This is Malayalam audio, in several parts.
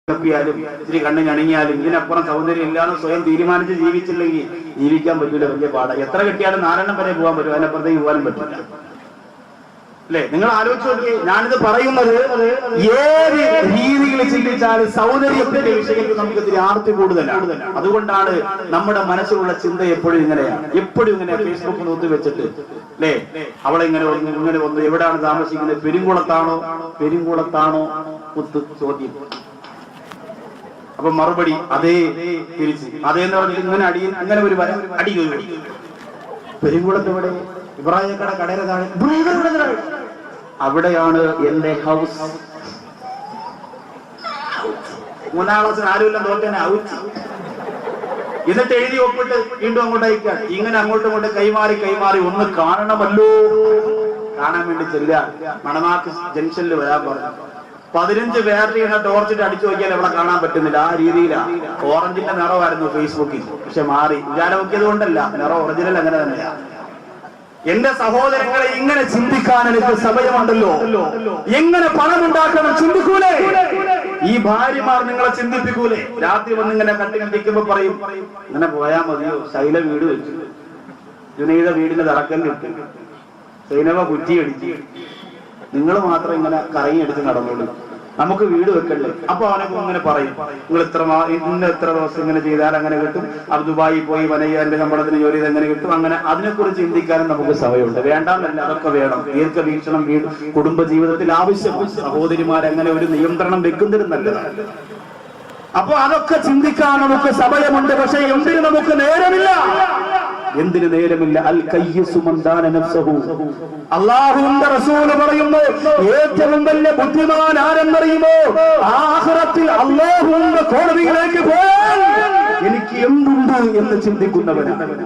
ിയാലും ഇത്തിരി കണ്ണിനണിഞ്ഞാലും ഇതിനപ്പുറം സൗന്ദര്യം ഇല്ലാന്ന് സ്വയം തീരുമാനിച്ച് ജീവിച്ചില്ലെങ്കിൽ ജീവിക്കാൻ പറ്റൂല. വലിയ പാടാ. എത്ര കിട്ടിയാലും 4 വരെ പോകാൻ പറ്റും, അതിനപ്പുറത്തേക്ക് പോകാനും പറ്റില്ല. അല്ലെ? നിങ്ങൾ ആലോചിച്ച് നോക്കി. ഞാനിത് പറയുന്നത് ഏത് രീതിയിൽ ചിന്തിച്ചാലും സൗന്ദര്യത്തിന്റെ വിഷയത്തിൽ നമുക്ക് ഇത്തിരി ആർത്തി കൂടുതലാണ്. അതുകൊണ്ടാണ് നമ്മുടെ മനസ്സിലുള്ള ചിന്ത എപ്പോഴും ഇങ്ങനെയാണ്. എപ്പോഴും ഇങ്ങനെ ഫേസ്ബുക്ക് നോക്കി വെച്ചിട്ട് അല്ലേ, അവളെ ഇങ്ങനെ ഒന്ന് എവിടെയാണ് താമസിക്കുന്നത്, പെരുങ്കുളത്താണോ കുത്ത് ചോദ്യം. അപ്പൊ മറുപടി അതേ തിരിച്ച് അതേന്ന് പറഞ്ഞിട്ട് ഇങ്ങനെ ഒരു അടി പെരുങ്കുളത്ത് ഇവിടെ ഇബ്രാഹിംകട കടയുടെ താഴെ അവിടെയാണ് എന്റെ ഹൗസ്. 3-ാം ക്ലാസ്സിന് ആരുമില്ല തോറ്റനെ ഔച്ച്. എന്നിട്ട് എഴുതി ഒപ്പിട്ട് വീണ്ടും അങ്ങോട്ട് അയക്കാൻ. ഇങ്ങനെ അങ്ങോട്ടും കൈമാറി ഒന്ന് കാണണമല്ലോ. കാണാൻ വേണ്ടി ചെല്ലുക. മണമാക്ക് ജംഗ്ഷനിൽ വരാൻ പറഞ്ഞു. 15 ബാറ്ററി എന്ന ടോർച്ചിട്ട് അടിച്ചു നോക്കിയാൽ ഇവിടെ കാണാൻ പറ്റുന്നില്ല. ആ രീതിയിലാണ്. ഓറഞ്ചിന്റെ നിറമായിരുന്നു ഫേസ്ബുക്കിൽ, പക്ഷെ മാറി. വിചാരം നോക്കിയത് കൊണ്ടല്ല, നിറം ഒറിജിനൽ അങ്ങനെ തന്നെയാ. എന്റെ സഹോദരങ്ങളെ, ഇങ്ങനെ ചിന്തിക്കാൻ എനിക്ക് സമയമുണ്ടല്ലോ. എങ്ങനെ പണം ഉണ്ടാക്കണം ചിന്തിക്കൂലേ? ഈ ഭാര്യമാർ നിങ്ങളെ ചിന്തിപ്പിക്കൂലേ? രാത്രി വന്ന് ഇങ്ങനെ കട്ടിക്കുമ്പോ പറയും, ഇങ്ങനെ പോയാ മതിയോ, ശൈല വീട് വെച്ചു, ജുനൈദ വീടിന്റെ തറക്കല്ലിട്ട്, സൈനവ കുറ്റി അടിച്ച്, നിങ്ങൾ മാത്രം ഇങ്ങനെ കറങ്ങിയെടുത്ത് നടന്നോളൂ, നമുക്ക് വീട് വെക്കണ്ടേ? അപ്പൊ അവനൊക്കെ ഇങ്ങനെ പറയും, നിങ്ങൾ എത്ര ദിവസം ഇങ്ങനെ ചെയ്താൽ അങ്ങനെ കിട്ടും, അത് ദുബായി പോയി വനയ്യാന്റെ ശമ്പളത്തിന് ജോലി ചെയ്ത് എങ്ങനെ കിട്ടും, അങ്ങനെ അതിനെക്കുറിച്ച് ചിന്തിക്കാനും നമുക്ക് സമയമുണ്ട്. വേണ്ടാന്നല്ല, അതൊക്കെ വേണം. ദീർഘവീക്ഷണം കുടുംബ ജീവിതത്തിൽ ആവശ്യമാണ്. സഹോദരിമാരങ്ങനെ ഒരു നിയന്ത്രണം വെക്കുന്നതിന് നല്ലതാണ്. അപ്പൊ അതൊക്കെ ചിന്തിക്കാൻ നമുക്ക് സമയമുണ്ട്. പക്ഷെ എന്തിന് നമുക്ക് നേരമില്ല? അൽ കയ്യിസു മൻ ദാന നഫ്സഹു. അല്ലാഹുവിന്റെ റസൂൽ പറയുന്നു, ഏറ്റവും വലിയ ബുദ്ധിമാൻ ആരെന്നറിയുമോ? ആഖിറത്തിൽ അല്ലാഹുവിന്റെ കോടതിയിലേക്ക് പോയാൽ എനിക്ക് എന്തുണ്ട് എന്ന് ചിന്തിക്കുന്നവനാണ്.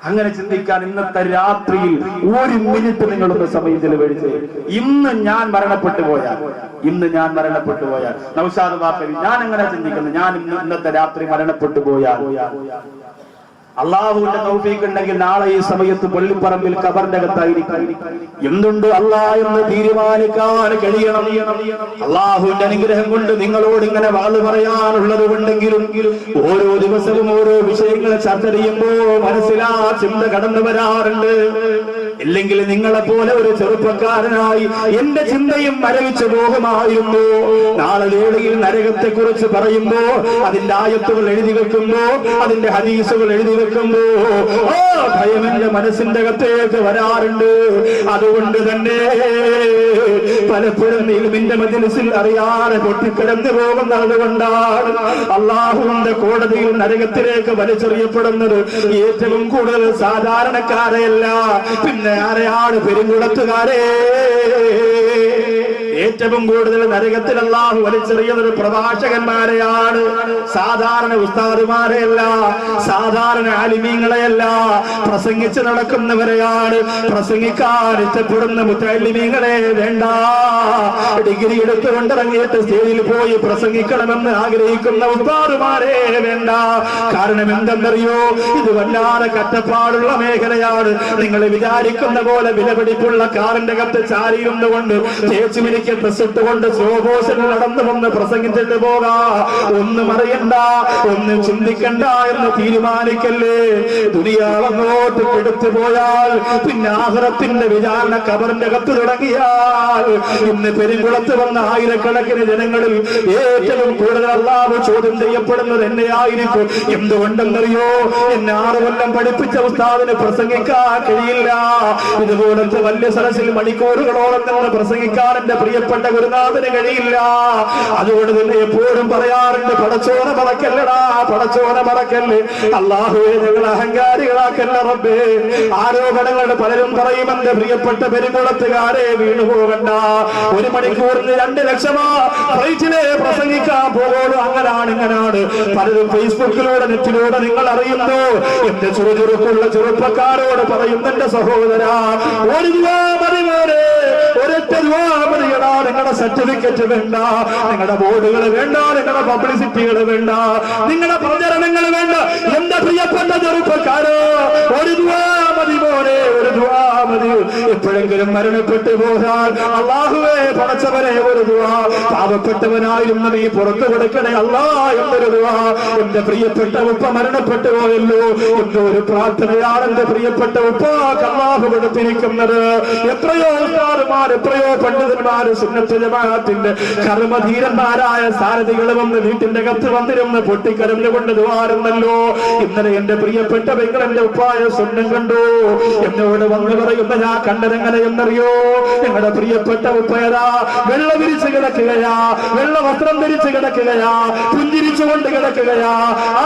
അങ്ങനെ ചിന്തിക്കാൻ ഇന്നത്തെ രാത്രിയിൽ 1 മിനിറ്റ് നിങ്ങളൊന്ന് സമയം ചെലവഴിച്ച്, ഇന്ന് ഞാൻ മരണപ്പെട്ടു പോയാൽ നൗഷാദ് ബാപ്പി, ഞാൻ എങ്ങനെ ചിന്തിക്കുന്നു, ഞാൻ ഇന്നത്തെ രാത്രി മരണപ്പെട്ടു പോയാൽ അള്ളാഹുവിന്റെ തൗഫീഖ് ഉണ്ടെങ്കിൽ നാളെ ഈ സമയത്ത് പള്ളിപ്പറമ്പിൽ ഖബറിന്റെ അകത്തായിരിക്കും. എന്തുണ്ട് അള്ളാഹ് എന്ന് തീരുമാനിക്കാൻ കഴിയണം. അള്ളാഹുവിന്റെ അനുഗ്രഹം കൊണ്ട് നിങ്ങളോട് ഇങ്ങനെ വാള് പറയാനുള്ളത് കൊണ്ടെങ്കിലും ഓരോ ദിവസവും ഓരോ വിഷയങ്ങൾ ചർച്ച ചെയ്യുമ്പോ മനസ്സിലാ ചിന്ത കടന്നു വരാറുണ്ട്. ഇല്ലെങ്കിൽ നിങ്ങളെ പോലെ ഒരു ചെറുപ്പക്കാരനായി എന്റെ ചിന്തയും മരവിച്ചു പോകുമായിരുന്നു. നാളെ വേളയിൽ നരകത്തെ കുറിച്ച് പറയുമ്പോ അതിന്റെ ആയത്തുകൾ എഴുതി വെക്കുമ്പോ, അതിന്റെ ഹദീസുകൾ എഴുതി വെക്കുമ്പോ ഭയം എന്റെ മനസ്സിന്റെ അകത്തേക്ക് വരാറുണ്ട്. അതുകൊണ്ട് തന്നെ പലപ്പോഴും ഇൽമിന്റെ മജ്‌ലിസിൽ അറിയാതെ പൊട്ടിക്കിടന്നു പോകുന്നത് കൊണ്ടാണ് അള്ളാഹുവിന്റെ കോടതിയിൽ നരകത്തിലേക്ക് വലിച്ചെറിയപ്പെടുന്നത് ഏറ്റവും കൂടുതൽ സാധാരണക്കാരെയല്ല, പിന്നെ ആരെയാണ്? പെരുങ്കുളത്തുകാരെ. ഏറ്റവും കൂടുതൽ നരകത്തിൽ അല്ലാഹു വലിച്ചെറിയുന്നത് പ്രഭാഷകന്മാരെയാണ്. സാധാരണ ഉസ്താദുമാരെയല്ല, സാധാരണ ആലിമീങ്ങളെയല്ല, പ്രസംഗിച്ച് നടക്കുന്നവരെയാണ്. പ്രസംഗിക്കാൻ ഇഷ്ടപ്പെടുന്ന മുത്തഅല്ലിമീങ്ങളെ വേണ്ട. ഡിഗ്രി എടുത്തുകൊണ്ടിറങ്ങിയിട്ട് സ്റ്റേജിൽ പോയി പ്രസംഗിക്കണമെന്ന് ആഗ്രഹിക്കുന്ന ഉസ്താദുമാരെ വേണ്ട. കാരണം എന്തെന്നറിയോ? ഇത് വല്ലാതെ കഷ്ടപ്പാടുള്ള മേഖലയാണ്. നിങ്ങൾ വിചാരിക്കുന്ന പോലെ വിലപിടിപ്പുള്ള കാറിന്റെ അകത്ത് ചാരിയിരുന്നുകൊണ്ട് ചേച്ചി കൊണ്ട് സ്ലോബോസിൽ നടന്നു വന്ന് പ്രസംഗിച്ചിട്ട് പോകാ. ഒന്നും അറിയണ്ട, ഒന്നും ചിന്തിക്കണ്ട എന്ന് തീരുമാനിക്കല്ലേ. ദുനിയാവങ്ങോട്ട് കെടുത്തു പോയാൽ പിന്നെ ആഖിറത്തിന്റെ വിചാരണ ഖബറിന്റെ അകത്ത് തുടങ്ങിയാൽ ഇന്ന് പെരുങ്കുളത്ത് വന്ന ആയിരക്കണക്കിന് ജനങ്ങളിൽ ഏറ്റവും കൂടുതൽ അല്ലാഹു ചോദ്യം ചെയ്യപ്പെടുന്നത് എന്നെയായിരിക്കും. എന്തുകൊണ്ടെന്നറിയോ? എന്നെ 6 കൊല്ലം പഠിപ്പിച്ച ഉസ്താദിന് പ്രസംഗിക്കാൻ കഴിയില്ല. ഇതുപോലത്തെ വലിയ സദസ്സിൽ മണിക്കൂറുകളോളം നിന്ന് പ്രസംഗിക്കാൻ എന്റെ പ്രിയപ്പെട്ട ഗുരുനാഥന് കഴിയില്ല. അതുകൊണ്ട് തന്നെ എപ്പോഴും പറയാറുണ്ട്, പടച്ചോനെ മറക്കല്ലടാ, പടച്ചോനെ മറക്കല്ലേ. അല്ലാഹുവേ, ഞങ്ങൾ അഹങ്കാരികളാക്കല്ല റബ്ബേ. ആരോപണങ്ങളുടെ പലരും പറയും, എന്റെ പ്രിയപ്പെട്ട പെരുങ്കുളത്തുകാരെ വീണുപോകണ്ട. 1 മണിക്കൂറിന് 2 ലക്ഷമാ ഫ്ലൈറ്റിലെ പ്രസംഗിക്കാൻ പോകുള്ളൂ. അങ്ങനാണ് ഇങ്ങനാണ് പലരും ഫേസ്ബുക്കിലൂടെ നെറ്റിലൂടെ നിങ്ങൾ അറിയുന്നു. എന്റെ ചുറുചുറുക്കുള്ള ചെറുപ്പക്കാരോട് പറയുന്നു, എന്റെ സഹോദരാ, ഒരു രൂപ മതി മോനെ, ഒരൊറ്റ രൂപ മതിയടാ. നിങ്ങളുടെ സർട്ടിഫിക്കറ്റ് വേണ്ട, നിങ്ങളുടെ ബോർഡുകൾ വേണ്ട, നിങ്ങളുടെ പബ്ലിസിറ്റികൾ വേണ്ട, നിങ്ങളുടെ പ്രചരണങ്ങൾ വേണ്ട. എന്റെ പ്രിയപ്പെട്ട ചെറുപ്പക്കാരോ, ഒരു രൂപ മതി മോനെ, ഒരു രൂപ മതി. എപ്പോഴെങ്കിലും മരണപ്പെട്ടു പോയാൽ അല്ലാഹുവേ പടച്ചവനെ ഒരു ദുആ, പാവപ്പെട്ടവനായിരുന്നു നീ പുറത്തു കൊടുക്കണേ അല്ലാ എന്നൊരു ദുആ. എന്റെ പ്രിയപ്പെട്ട ഉപ്പ മരണപ്പെട്ടു പോയല്ലോ എന്റെ ഒരു പ്രാർത്ഥനയാണ് എന്റെ പ്രിയപ്പെട്ട ഉപ്പാക്ക് അല്ലാഹു കൊടുത്തിരിക്കുന്നത്. എത്രയോ ഉസ്താദുമാർ, എത്രയോ പണ്ഡിതന്മാർ, സുന്നത്ത് ജമാഅത്തിന്റെ കർമ്മധീരന്മാരായ സാരഥികൾ വന്ന് വീട്ടിന്റെ അകത്ത് വന്നിരുന്ന് പൊട്ടിക്കരഞ്ഞുകൊണ്ട് ദുആറുന്നല്ലോ. ഇന്നലെ എന്റെ പ്രിയപ്പെട്ട പെങ്ങൾ എന്റെ ഉപ്പായ സ്വപ്നം കണ്ടു. എന്നോട് വന്ന് പറയുന്ന ഞാൻ കണ്ടതെങ്ങനെ എന്നറിയോ? ഞങ്ങളുടെ പ്രിയപ്പെട്ട ഉപ്പയതാ വെള്ള വിരിച്ച് കിടക്കുകയാ, വെള്ള വസ്ത്രം ധരിച്ച് കിടക്കുകയാ, പുഞ്ചിരിച്ചുകൊണ്ട് കിടക്കുകയാ.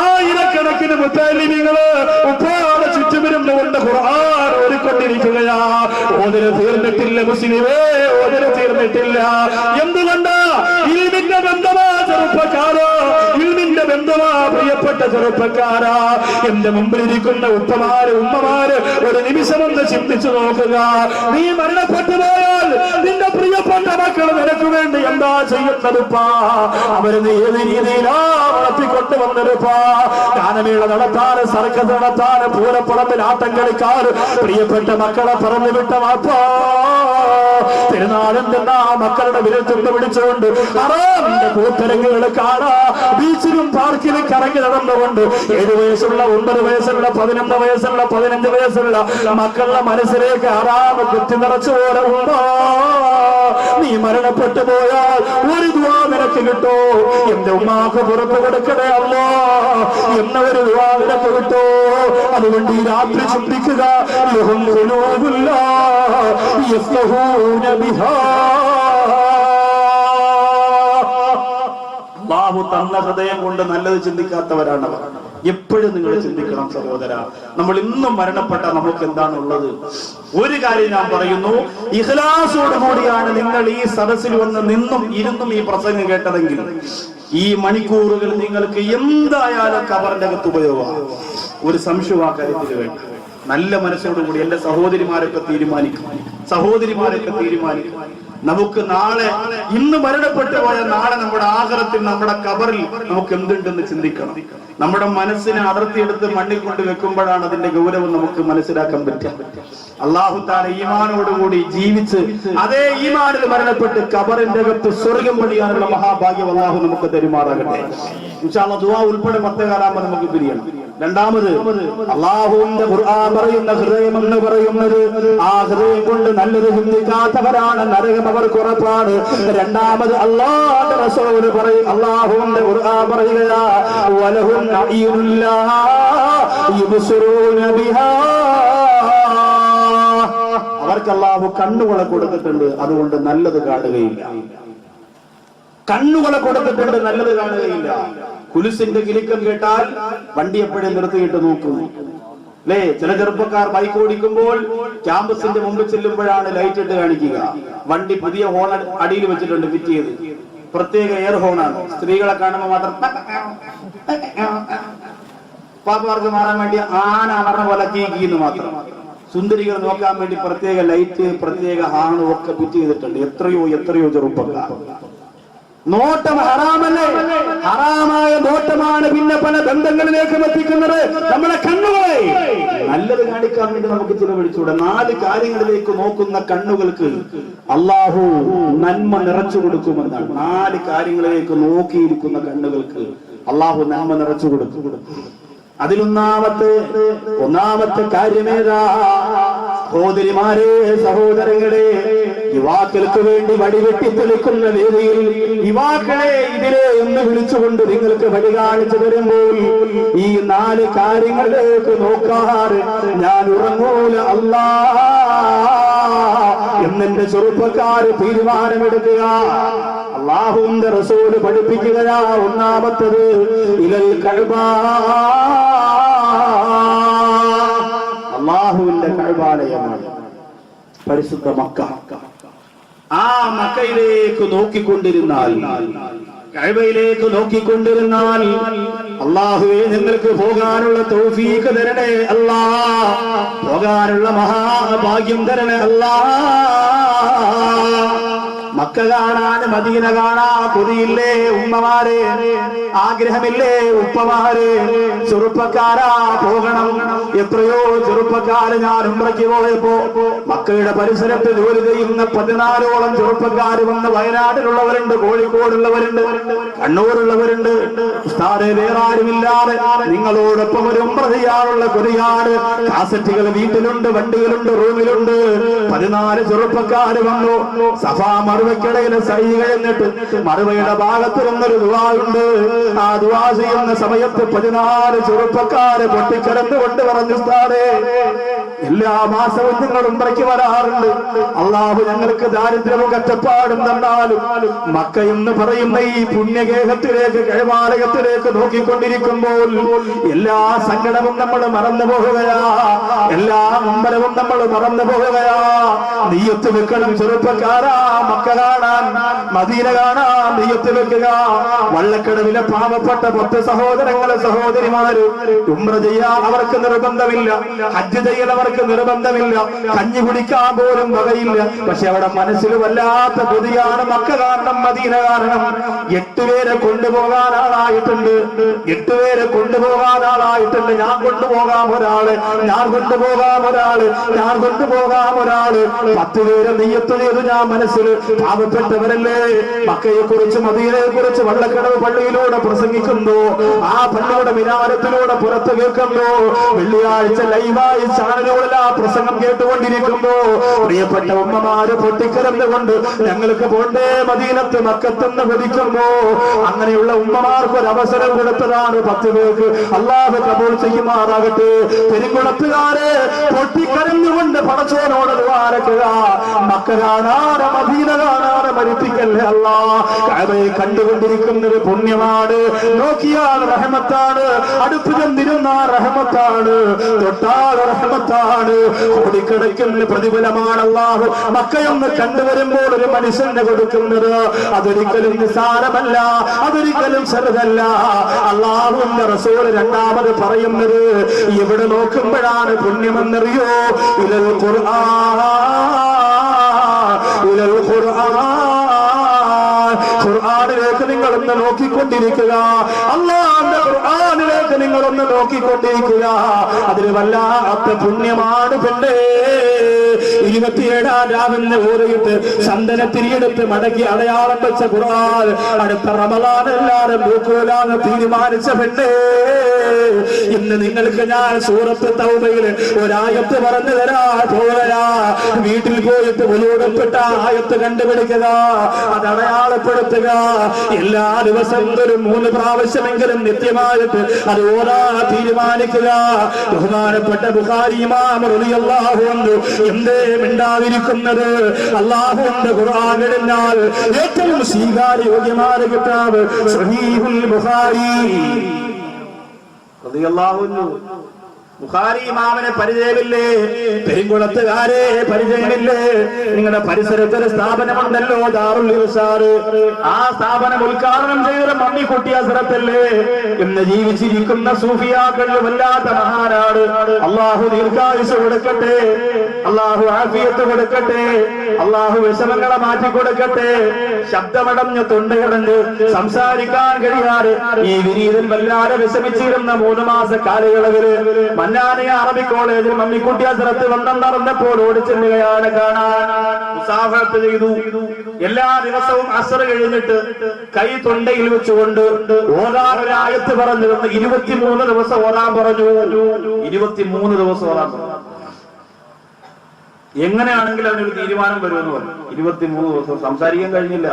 ആയിരക്കണക്കിന് മുത്തലിമികള് ഉപ്പാടെ ചുറ്റുമിരുന്ന് കൊണ്ട് ഖുർആൻ ഓതിക്കൊണ്ടിരിക്കുകയാ. ഓതിന് തീർന്നിട്ടില്ല മുസ്ലിമേ, ഓതിന് തീർന്നിട്ടില്ല. എന്തുകൊണ്ടാ? ഇൽമിന്റെ ബന്ധമാ ചെറുപ്പക്കാരോ, ഇൽമിന്റെ ബന്ധമാ പ്രിയപ്പെട്ട ചെറുപ്പക്കാരാ. എന്റെ മുമ്പിലിരിക്കുന്ന ഉപ്പമാര്, ഉമ്മമാര് ഒരു നിമിഷമൊന്ന് ചിന്തിച്ചു നോക്കുക. നീ മരണപ്പെട്ടു പോയാൽ നിന്റെ പ്രിയപ്പെട്ട മക്കൾ നിനക്ക് വേണ്ടി എന്താ ചെയ്യുന്നതുപ്പാ? അവര് നീ ഏത് രീതിയിലാ വളർത്തിക്കൊണ്ടുവന്നതുപ്പാ? ഗാനമേള നടത്താന്, സർക്കസ് നടത്താന്, പൂരപ്പുറത്തിൽ ആട്ടം കളിക്കാറ് പ്രിയപ്പെട്ട മക്കളെ പറഞ്ഞു വിട്ട വാപ്പാ. പെരുന്നാളെന്തെന്നാ മക്കളുടെ വിരൽത്തുണ്ട് പിടിച്ചുകൊണ്ട് ഹറാമിന്റെ കൂത്തരങ്ങുകൾ കാണാ. ബീച്ചിലും പാർക്കിലും കറങ്ങി നടന്നുകൊണ്ട് 7 വയസ്സുള്ള, 9 വയസ്സുള്ള, 11 വയസ്സുള്ള, 15 വയസ്സുള്ള മക്കളുടെ മനസ്സിലേക്ക് ഹറാമ് കുത്തി നിറച്ചു പോലെ ഉണ്ടോ? നീ മരണപ്പെട്ടു പോയാൽ ഒരു ദുആ നിനക്ക് കിട്ടോ? എന്റെ ഉമ്മാക്ക് പുറത്തു കൊടുക്കണേ അല്ലാ എന്ന ഒരു ദുആ നിനക്ക് കിട്ടോ? അതുകൊണ്ട് ഈ രാത്രി ചിന്തിക്കുക. ലഹും ഖുലൂബുല്ല യഫ്ഖഹൂന ബിഹാ. അല്ലാഹു തന്ന ഹൃദയം കൊണ്ട് നല്ലത് ചിന്തിക്കാത്തവരാണ്. എപ്പോഴും നിങ്ങൾ ചിന്തിക്കണം സഹോദര, നമ്മൾ ഇന്നും മരണപ്പെട്ട നമുക്ക് എന്താണുള്ളത്? ഒരു കാര്യം ഞാൻ പറയുന്നു, ഇഖ്ലാസോട് കൂടിയാണ് നിങ്ങൾ ഈ സദസ്സിൽ വന്ന് നിന്നും ഇരുന്നും ഈ പ്രസംഗം കേട്ടതെങ്കിൽ ഈ മണിക്കൂറുകൾ നിങ്ങൾക്ക് എന്തായാലും കബറിന്റെ അകത്ത് ഉപയോഗമാണ്. ഒരു സംശയം ആ കാര്യത്തിൽ വേണ്ട. നല്ല മനസ്സോടുകൂടി എന്റെ സഹോദരിമാരൊക്കെ തീരുമാനിക്കും, സഹോദരിമാരൊക്കെ തീരുമാനിക്കും. നമുക്ക് നാളെ, ഇന്ന് മരണപ്പെട്ടു പോയ നാളെ നമ്മുടെ ആഖിറത്തിൽ, നമ്മുടെ കബറിൽ നമുക്ക് എന്തുണ്ടെന്ന് ചിന്തിക്കണം. നമ്മുടെ മനസ്സിനെ അടർത്തിയെടുത്ത് മണ്ണിൽ കൊണ്ട് വെക്കുമ്പോഴാണ് അതിന്റെ ഗൗരവം നമുക്ക് മനസ്സിലാക്കാൻ പറ്റുക. അല്ലാഹു തആല ഈമാനോടുകൂടി ജീവിച്ച് അതേ ഈമാനിൽ മരണപ്പെട്ട് കബറിന്റെ അകത്ത് സ്വർഗം പണിയാനുള്ള മഹാഭാഗ്യം അല്ലാഹു നമുക്ക് തരുമാറാകട്ടെ. ഇൻഷാ അല്ലാഹ് ദുആ ഉൾപ്പെടെ 10 കാലാകുമ്പോൾ നമുക്ക് പിരിയണം. രണ്ടാമത്, അല്ലാഹുവിന്റെ ഖുർആൻ പറയുന്ന ഹൃദയം എന്ന് പറയുന്നത് ആ ഹൃദയം കൊണ്ട് നല്ലത് ചിന്തിക്കാത്തവരാണ് നരകം അവർക്ക് ഉറപ്പാണ്. രണ്ടാമത് അല്ലാഹുവിന്റെ റസൂൽ പറയും, അല്ലാഹുവിന്റെ ഖുർആൻ പറയുകയാ വലഹും അയ്യുല്ലാ യുബ്സിറൂന ബിഹാ. അവർക്ക് അല്ലാഹു കണ്ണുകളെ കൊടുത്തിട്ടുണ്ട്, അതുകൊണ്ട് നല്ലത് കാണുകയില്ല. കണ്ണുകളെ കൊടുത്തിട്ടുണ്ട്, നല്ലത് കാണുകയില്ല. കുലുസിന്റെ കിലുക്കം കേട്ടാൽ വണ്ടി എപ്പോഴും നിർത്തിയിട്ട് നോക്കും അല്ലേ? ചില ചെറുപ്പക്കാർ ബൈക്ക് ഓടിക്കുമ്പോൾ ക്യാമ്പസിന്റെ മുമ്പ് ചെല്ലുമ്പോഴാണ് ലൈറ്റ് ഇട്ട് കാണിക്കുക. വണ്ടി പുതിയ ഹോൺ അടിയിൽ വെച്ചിട്ടുണ്ട്, ഫിറ്റ് ചെയ്ത്. പ്രത്യേക എയർ ഹോണാണ്. സ്ത്രീകളെ കാണുമ്പോൾ മാത്രം പാപ്പമാർക്ക് മാറാൻ വേണ്ടി ആന അമർന്ന പോലെ കീന്ന് മാത്രം. സുന്ദരികൾ നോക്കാൻ വേണ്ടി പ്രത്യേക ലൈറ്റ്, പ്രത്യേക ഹാണും ഒക്കെ ഫിറ്റ് ചെയ്തിട്ടുണ്ട്. എത്രയോ എത്രയോ ചെറുപ്പക്കാർ. നോട്ടം ഹറാമല്ലേ? ഹറാമായ നോട്ടമാണ് പിന്നെ പല ബന്ധങ്ങളിലേക്ക് എത്തിക്കുന്നത്. നമ്മളെ കണ്ണുകളെ നല്ലത് കാണിക്കാൻ വേണ്ടി നമുക്ക് ചിലവഴിച്ചൂടെ? 4 കാര്യങ്ങളിലേക്ക് നോക്കുന്ന കണ്ണുകൾക്ക് അല്ലാഹു നന്മ നിറച്ചു കൊടുക്കുമെന്നാണ്. 4 കാര്യങ്ങളിലേക്ക് നോക്കിയിരിക്കുന്ന കണ്ണുകൾക്ക് അല്ലാഹു നന്മ നിറച്ചു കൊടുക്കും. ഒന്നാമത്തെ കാര്യമേതാ? സഹോദരിമാരെ, സഹോദരങ്ങളെ, യുവാക്കൾക്ക് വേണ്ടി വടിവെട്ടി തെളിക്കുന്ന വേദിയിൽ യുവാക്കളെ ഇതിലെ എന്ന് വിളിച്ചുകൊണ്ട് നിങ്ങൾക്ക് വഴി കാണിച്ചു തരുമ്പോൾ ഈ 4 കാര്യങ്ങളിലേക്ക് നോക്കാറ് ഞാൻ ഉറങ്ങൂല അല്ലാ എന്നെന്റെ ചെറുപ്പക്കാര് തീരുമാനമെടുക്കുക. അല്ലാഹുവിന്റെ റസൂല് പഠിപ്പിക്കുകയാ. ഒന്നാമത്തത് ഇലൽ കഅബാ, അല്ലാഹുവിന്റെ കഅബാലയമാണ് പരിശുദ്ധ മക്ക. ആ മക്കയിലേക്ക് നോക്കിക്കൊണ്ടിരുന്നാൽ, കഅബയിലേക്ക് നോക്കിക്കൊണ്ടിരുന്നാൽ, അല്ലാഹുവേ നിങ്ങൾക്ക് പോകാനുള്ള തൗഫീഖ് തരണേ അല്ലാ, പോകാനുള്ള മഹാഭാഗ്യം തരണേ അല്ലാ. മക്ക കാണാൻ മദീന കാണാ കൊതിയില്ലേ ഉമ്മമാരെ? ആഗ്രഹമില്ലേ ഉപ്പമാരെ? ചെറുപ്പക്കാരാ പോകണം. എത്രയോ ചെറുപ്പക്കാര് ഞാൻ ഉംറയ്ക്ക് പോയപ്പോ മക്കയുടെ പരിസരത്ത് ജോലി ചെയ്യുന്ന 14ഓളം ചെറുപ്പക്കാര് വന്ന് വയനാട്ടിലുള്ളവരുണ്ട്, കോഴിക്കോടുള്ളവരുണ്ട്, കണ്ണൂരുള്ളവരുണ്ട്. ഉസ്താദേ വേറെ ആരുമില്ലാതെ നിങ്ങളോടൊപ്പം ഒരു ഉംറ ചെയ്യാനുള്ള കൊതിയാണ്. കാസറ്റുകൾ വീട്ടിലുണ്ട്, വണ്ടികളുണ്ട്, റൂമിലുണ്ട്. 14 ചെറുപ്പക്കാര് വന്നു. സഫാ മറുവയ്ക്കിടയിലെ സൈ കഴിഞ്ഞിട്ട് മറുവയുടെ ഭാഗത്ത് നിന്നൊരു ദുആ ഉണ്ട്. ആ ദുആ ചെയ്യുന്ന സമയത്ത് 14 ചെറുപ്പക്കാര് പൊട്ടിക്കിടന്നുകൊണ്ട് പറഞ്ഞു, ഉസ്താദേ എല്ലാ മാസവും നിങ്ങൾ ഉംറയ്ക്ക് വരാറുണ്ട്. അള്ളാഹു ഞങ്ങൾക്ക് ദാരിദ്ര്യവും കഷ്ടപ്പാടും തന്നാലും മക്ക എന്ന് പറയുന്ന ഈ പുണ്യഗേഹത്തിലേക്ക്, കൈമാലയത്തിലേക്ക് നോക്കിക്കൊണ്ടിരിക്കുമ്പോൾ എല്ലാ സങ്കടവും നമ്മൾ മറന്നു പോകുകയാ, എല്ലാ അമ്പലവും നമ്മൾ മറന്നു പോകുകയാ. നീയത്ത് വെക്കണം ചെറുപ്പക്കാരാ, മക്ക കാണാൻ മദീന കാണാൻ നീയത്ത് വെക്കുക. വള്ളക്കടവിലെ പാവപ്പെട്ട 10 സഹോദരങ്ങളെ സഹോദരിമാര് ഉംറ ചെയ്യാൻ അവർക്ക് നിർബന്ധമില്ല, ഹജ്ജ് ചെയ്യാൻ അവർക്ക് നിർബന്ധമില്ല, കഞ്ഞി കുടിക്കാൻ പോലും വകയില്ല. പക്ഷെ അവിടെ മനസ്സിൽ വല്ലാത്ത കൊതിയാണ് മക്ക കാരണം മദീന കാരണം. 8 പേരെ കൊണ്ടുപോകാൻ ആളായിട്ടുണ്ട്, 8 പേരെ കൊണ്ടുപോകാൻ ആളായിട്ടുണ്ട്. ഞാൻ കൊണ്ടുപോകാം ഒരാള്, ഞാൻ കൊണ്ടുപോകാം ഒരാള്, ഞാൻ കൊണ്ടുപോകാം ഒരാള്. 10 പേരെ നെയ്യത്ത് ചെയ്ത് ഞാൻ മനസ്സിൽ പാവപ്പെട്ടവരല്ലേ. മക്കയെ കുറിച്ച് മദീനയെ കുറിച്ച് വള്ളക്കടവ് പള്ളിയിലൂടെ പ്രസംഗിക്കുന്നു, ആ പള്ളിയുടെ മിനാരത്തിലൂടെ പുറത്ത് കേൾക്കുന്നു. വെള്ളിയാഴ്ച ലൈവായി ചാനലുകളിൽ ആ പ്രസംഗം കേട്ടുകൊണ്ടിരിക്കുമ്പോ പ്രിയപ്പെട്ട ഉമ്മമാര് പൊട്ടിക്കരന്നുകൊണ്ട് ഞങ്ങൾക്ക് പോണ്ടേ മദീനത്ത് മക്കത്തെന്ന് കൊതിക്കുമ്പോ അങ്ങനെയുള്ള ഉമ്മമാർക്ക് ഒരു അവസരം കൊടുത്തതാണ് 10 പേർക്ക്. അല്ലാഹു കബൂൽ ചെയ്യുമാറാകട്ടെ. പെരുങ്കുളത്തുകാരെ പൊട്ടിക്കരഞ്ഞുകൊണ്ട് പടച്ചോനോട് ദ്വാരക്കുക, മക്ക കാണാതെ മദീന കാണാതെ മരിപ്പിക്കല്ലേ അല്ലാ. കഅബയെ കണ്ടുകൊണ്ടിരിക്കുന്നത് പുണ്യമാണ്, നോക്കിയാൽ റഹ്മത്താണ്, അടുത്ത് ചെന്നിരുന്ന റഹ്മത്താണ്, തൊട്ടാൽ റഹ്മത്താണ്, ഓടിക്കിടക്കുന്ന പ്രതിഫലമാണ് അല്ലാഹു മക്കയൊന്ന് കണ്ടുവരുമ്പോൾ ഒരു മനുഷ്യന് കൊടുക്കുന്നത്. അതൊരിക്കലും നിസ്സാരമല്ല, അതൊരിക്കലും ചെറുതല്ല. അല്ലാഹുവിന്റെ റസൂൽ രണ്ടാമത് പറയുന്നത് എവിടെ നോക്കുമ്പോഴാണ് പുണ്യമെന്നറിയോ? ഇലൽ ഖുർആൻ, ഇലൽ ഖുർആൻ. ഖുർആനിലേക്ക് നിങ്ങളൊന്ന് നോക്കിക്കൊണ്ടിരിക്കുക, അല്ലാഹുവിന്റെ ഖുർആനിലേക്ക് നിങ്ങളൊന്ന് നോക്കിക്കൊണ്ടിരിക്കുക. അതിന് വല്ലാത്ത പുണ്യമാണ് പെണ്ണേ. 27-ാം രാവിലെ ഓരയിട്ട് ചന്ദനത്തിരിയെടുത്ത് മടക്കി അടയാളം വെച്ച ഖുർആൻ അടുത്ത റമളാൻ എല്ലാവരും നോക്കൂലാന്ന് തീരുമാനിച്ച പെണ്ണേ. ഇന്ന് നിങ്ങൾക്ക് ഞാൻ സൂറത്ത് തൗബയിൽ ഒരായത്ത് പറഞ്ഞു തരാ പോരാ. വീട്ടിൽ പോയിട്ട് ഒലൂടപ്പെട്ട ആയത്ത് കണ്ടുപിടിക്കുക, അത് അടയാളപ്പെടുത്തുക. എല്ലാ ദിവസവും ഒരു 3 പ്രാവശ്യമെങ്കിലും നിത്യമായിട്ട് അത് ഓരാ തീരുമാനിക്കുക. ബഹുമാനപ്പെട്ട ബുഖാരി ഇമാം റളിയല്ലാഹു അൻഹു എന്തേ മിണ്ടാതിരിക്കുന്നത്? അല്ലാഹുവിന്റെ ഖുർആൻ കഴിഞ്ഞാൽ ഏറ്റവും സ്വീകാര്യോഗ്യമായ കിതാബ് സഹീഹുൽ ബുഖാരി റളിയല്ലാഹു അൻഹു. ബുഖാരി ഇമാമിനെ പരിചയമില്ലേ? പെരുങ്കുളത്തുകാരെ പരിചയമില്ലേ? നിങ്ങളുടെ പരിസരത്തൊരു സ്ഥാപനമുണ്ടല്ലോ, ദാറുൽ ഇർശാദ്. ആ സ്ഥാപനം ഉദ്ഘാടനം ചെയ്ത മമ്മിക്കുട്ടി ഹസ്രത്തല്ലേ? ഇന്ന് ജീവിച്ചിരിക്കുന്ന സൂഫിയാക്കളിൽ വല്ലാത്ത മഹാനാണ്. അള്ളാഹു ദീർഘായുസ് കൊടുക്കട്ടെ, അള്ളാഹു ആഫിയത്ത് കൊടുക്കട്ടെ, അള്ളാഹു വിഷമങ്ങളെ മാറ്റി കൊടുക്കട്ടെ. ശബ്ദമടഞ്ഞ് തൊണ്ടയടഞ്ഞ് സംസാരിക്കാൻ കഴിയാതെ ഈ വിനീതൻ വല്ലാതെ വിഷമിച്ചിരുന്ന 3 മാസ കാലയളവില് മന്നാനിയ അറബി കോളേജിൽ മമ്മിക്കുട്ടി ഹസ്രത്ത് വന്നം നടന്നപ്പോൾ ഓടിച്ചെല്ലുകയാണ് കാണാൻ. മുസാഫഹത്ത് ചെയ്തു. എല്ലാ ദിവസവും അസ്ർ കഴിഞ്ഞിട്ട് കൈ തൊണ്ടയിൽ വെച്ചുകൊണ്ട് ഓതാൻ ഒരു ആയത്ത് പറഞ്ഞു. 23 ദിവസം ഓതാൻ പറഞ്ഞു. 23 ദിവസം ഓതാൻ പറഞ്ഞു. എങ്ങനെയാണെങ്കിലും അതിനൊരു തീരുമാനം വരുമെന്ന് പറഞ്ഞു. 23 ദിവസം സംസാരിക്കാൻ കഴിഞ്ഞില്ല,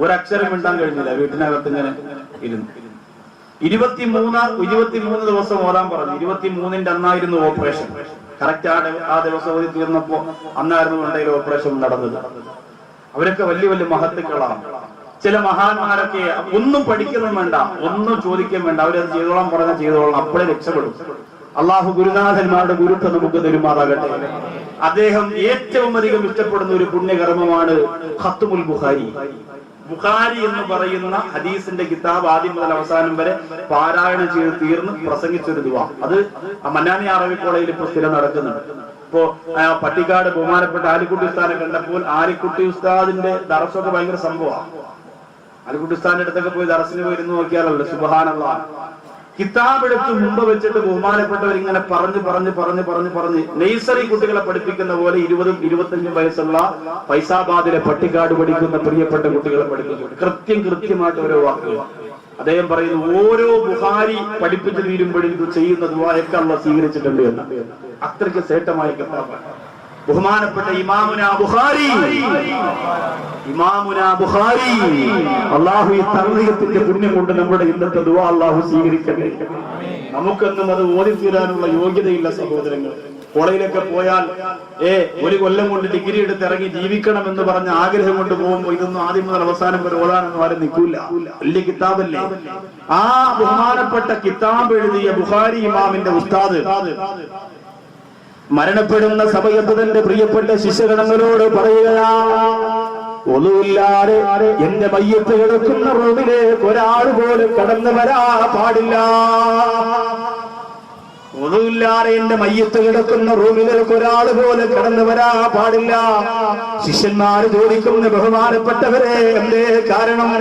ഒരക്ഷരം മിണ്ടാൻ കഴിഞ്ഞില്ല, വീട്ടിനകത്ത് ഇങ്ങനെ ഇരുന്നു. 23 ദിവസം ഓടാൻ പറഞ്ഞു. 23ന്റെ അന്നായിരുന്നു ഓപ്പറേഷൻ. കറക്റ്റ് ആ ദിവസം ഓടി തീർന്നപ്പോ അന്നായിരുന്നു കൊണ്ടയിൽ ഓപ്പറേഷൻ നടന്നത്. അവരൊക്കെ വലിയ വലിയ മഹത്തുക്കളാണ്. ചില മഹാന്മാരൊക്കെ ഒന്നും പഠിക്കുന്നു വേണ്ട, ഒന്നും ചോദിക്കാൻ വേണ്ട, അവരത് ചെയ്തോളാം പറഞ്ഞാൽ ചെയ്തോളാം, അപ്പോഴേ രക്ഷപ്പെടും. അള്ളാഹു ഗുരുനാഥന്മാരുടെ ഗുരുത്വം നമുക്ക് തരുമാറാകട്ടെ. അദ്ദേഹം ഏറ്റവും അധികം ഇഷ്ടപ്പെടുന്ന ഒരു പുണ്യകർമ്മമാണ് ഖത്മുൽ ബുഖാരി. ബുഖാരി എന്ന് പറയുന്ന ഹദീസിന്റെ കിതാബ് ആദ്യം മുതൽ അവസാനം വരെ പാരായണം ചെയ്ത് തീർന്ന് പ്രസംഗിച്ചൊരു ദുആ. അത് മന്നാനി അറബി കോളേജിൽ ഇപ്പോൾ സ്ഥിരം നടക്കുന്നുണ്ട്. ഇപ്പോ പട്ടിക്കാട് ബഹുമാനപ്പെട്ട ആലിക്കുട്ടി ഉസ്താദിനെ കണ്ടപ്പോൾ ആലിക്കുട്ടി ഉസ്താദിന്റെ ദർസൊക്കെ ഭയങ്കര സംഭവമാണ്. ആലിക്കുട്ടി ഉസ്താദിന്റെ അടുത്തൊക്കെ പോയി ദർസിന് പോയി ഇരുന്ന് നോക്കിയാലല്ലോ സുബ്ഹാനല്ലാഹ്. കിതാബ് എടുത്ത് മുമ്പ് വെച്ചിട്ട് ബഹുമാനപ്പെട്ടവർ ഇങ്ങനെ പറഞ്ഞ് നെയ്സറി കുട്ടികളെ പഠിപ്പിക്കുന്ന പോലെ 20-25 വയസ്സുള്ള ഫൈസാബാദിലെ പട്ടിക്കാട് പഠിക്കുന്ന പ്രിയപ്പെട്ട കുട്ടികളെ പഠിപ്പിക്കും. കൃത്യമായിട്ട് ഓരോ വാക്കുകൾ അദ്ദേഹം പറയുന്നു. ഓരോ ബുഖാരി പഠിപ്പിച്ചു തീരുമ്പോഴും ഇത് ചെയ്യുന്ന ദുആയൊക്കെ അല്ലാഹ് സ്വീകരിച്ചിട്ടുണ്ട് എന്ന്. അത്രയ്ക്ക് ശ്രേഷ്ഠമായ കിതാബാണ് ബഹുമാനപ്പെട്ട ഇമാമുന ബുഖാരി. അല്ലാഹു ഈ തർബീയത്തിന്റെ പുണ്യം കൊണ്ട് നമ്മുടെ ഇന്നത്തെ ദുആ അല്ലാഹു സ്വീകരിക്കട്ടെ. നമുക്കൊന്നും അത് ഓതി തീരാനുള്ള യോഗ്യതയില്ല സഹോദരങ്ങൾ. കോളേജിലൊക്കെ പോയാൽ ഒരു കൊല്ലം കൊണ്ട് ഡിഗ്രി എടുത്ത് ഇറങ്ങി ജീവിക്കണം എന്ന് പറഞ്ഞ ആഗ്രഹം കൊണ്ട് പോകുമ്പോൾ ഇതൊന്നും ആദ്യം മുതൽ അവസാനം വരെ ഓതാനൊന്നും ആരും നിൽക്കൂല. വലിയ കിതാബല്ലേ. ആ ബഹുമാനപ്പെട്ട കിതാബ് എഴുതിയ ബുഖാരി ഇമാമിന്റെ ഉസ്താദ് മരണപ്പെടുന്ന സമയത്ത് തന്റെ പ്രിയപ്പെട്ട ശിഷ്യഗണങ്ങളോട് പറയുകയാ, ഒന്നുമില്ലാതെ എന്റെ മയ്യത്ത് കിടക്കുന്ന റൂമിലേക്ക് ഒരാൾ പോലും കടന്നു വരാ പാടില്ല. ഒന്നുമില്ലാതെ എന്റെ മയ്യത്ത് കിടക്കുന്ന റൂമിലേക്ക് ഒരാൾ പോലും കടന്നു വരാ പാടില്ല. ശിഷ്യന്മാര് ചോദിക്കുന്ന ബഹുമാനപ്പെട്ടവരെ എന്തേ കാരണം?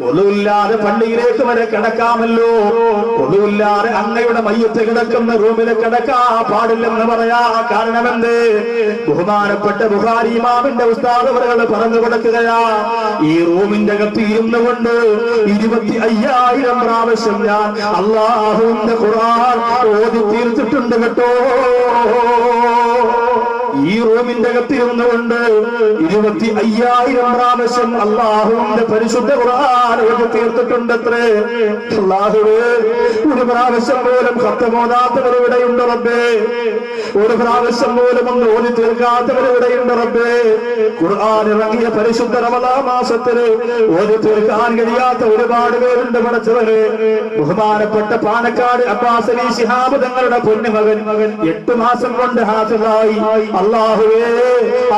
ഒന്നുമില്ലാതെ പള്ളിയിലേക്ക് വരെ കിടക്കാമല്ലോ, ഒന്നുമില്ലാതെ അങ്ങയുടെ മയ്യത്ത് കിടക്കുന്ന റൂമിൽ കിടക്കാ പാടില്ലെന്ന് പറയാ കാരണമെന്ത്? ബഹുമാനപ്പെട്ട ബുഖാരി ഇമാമിന്റെ ഉസ്താദ് അവരുകൾ പറഞ്ഞു കൊടുക്കുകയാ, ഈ റൂമിന്റെ അകത്ത് ഇരുന്നു കൊണ്ട് 25,000 പ്രാവശ്യം ഞാൻ അല്ലാഹുവിന്റെ ഖുർആൻ ഓതി തീർത്തിട്ടുണ്ട് കേട്ടോ. ഈ റൂമിന്റെ അകത്തിരുന്നു കൊണ്ട് 25,000 പ്രാവശ്യം അല്ലാഹുവിന്റെ പരിശുദ്ധ ഖുർആൻ ഓതി തീർത്തിട്ടുണ്ടത്രേ. അല്ലാഹുവേ, ഒരു പ്രാവശ്യം പോലും ഖത്തമോദാത്തവർ ഇവിടെയുണ്ട് റബ്ബേ. ഒരു പ്രാവശ്യം പോലും ഒന്ന് ഓതി തീർക്കാത്തവർ ഇവിടെയുണ്ട് റബ്ബേ. ഖുർആൻ ഇറങ്ങിയ പരിശുദ്ധ റമദാൻ മാസത്തിൽ ഓതി തീർക്കാൻ കഴിയാത്ത ഒരുപാട് പേരുണ്ട് പടച്ചവരെ. ബഹുമാനപ്പെട്ട പാണക്കാട് അബ്ബാസ് അലി ശിഹാബ് തങ്ങളുടെ പൊന്നുമകൻ 8 മാസം കൊണ്ട് ഹാഫിളായി. അല്ലാഹുവേ,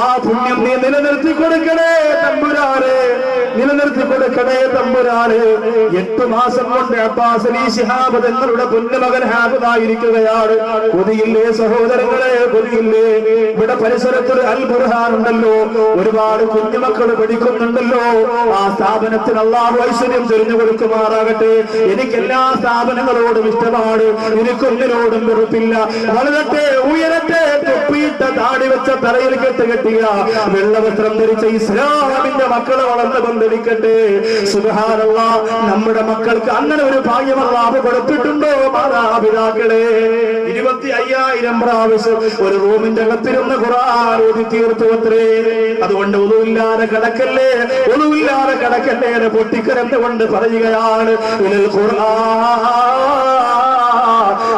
ആ പുണ്യം നീ നിലനിർത്തി കൊടുക്കണേ തമ്പുരാനെ, നിലനിർത്തി കൊടുക്കണേ തമ്പുരാനെ. 8 മാസം കൊണ്ട് അബ്ബാസ് അലി ശിഹാബ് തങ്ങളുടെ പൊന്നുമകൻ ഹാഫിളായിരിക്കുകയാണ്. കൊതിയില്ലേ സഹോദരങ്ങളെ, കൊതിയില്ലേ? ഇവിടെ പരിസരത്തൊരു അൽ ഖുർആൻ ഉണ്ടല്ലോ, ഒരുപാട് കുഞ്ഞുമക്കൾ പഠിക്കുന്നുണ്ടല്ലോ. ആ സ്ഥാപനത്തിന് അല്ലാഹു ഐശ്വര്യം ചൊരിഞ്ഞു കൊടുക്കുമാറാകട്ടെ. എനിക്ക് എല്ലാ സ്ഥാപനങ്ങളോടും ഇഷ്ടമാണ്, എനിക്കൊന്നിനോടും വെറുപ്പില്ല. വളരട്ടെ, ഉയരട്ടെ, തൊപ്പിയിട്ട താടി വെച്ച തറയിൽ കെട്ടുകെട്ടിയ വെള്ളവസ്ത്രം ധരിച്ച ഇസ്ലാമിന്റെ മക്കളെ വളർന്നു കൊണ്ടിരിക്കട്ടെ. സുബ്ഹാനല്ലാഹ്, നമ്മുടെ മക്കൾക്ക് അങ്ങനെ ഒരു ഭാഗ്യം അല്ലാഹു കൊടുത്തിട്ടുണ്ടോ മാതാപിതാക്കളെ? 25,000 പ്രാവശ്യം ഒരു റൂമിന്റെ അകത്തിരുന്ന് ഖുർആൻ ഓതി തീർത്തു അത്രേ. അതുകൊണ്ട് ഒന്നുമില്ലാതെ കിടക്കല്ലേ, ഒന്നുമില്ലാതെ കിടക്കല്ലേ എന്ന് പൊട്ടിക്കരന്നുകൊണ്ട് പറയുകയാണ്.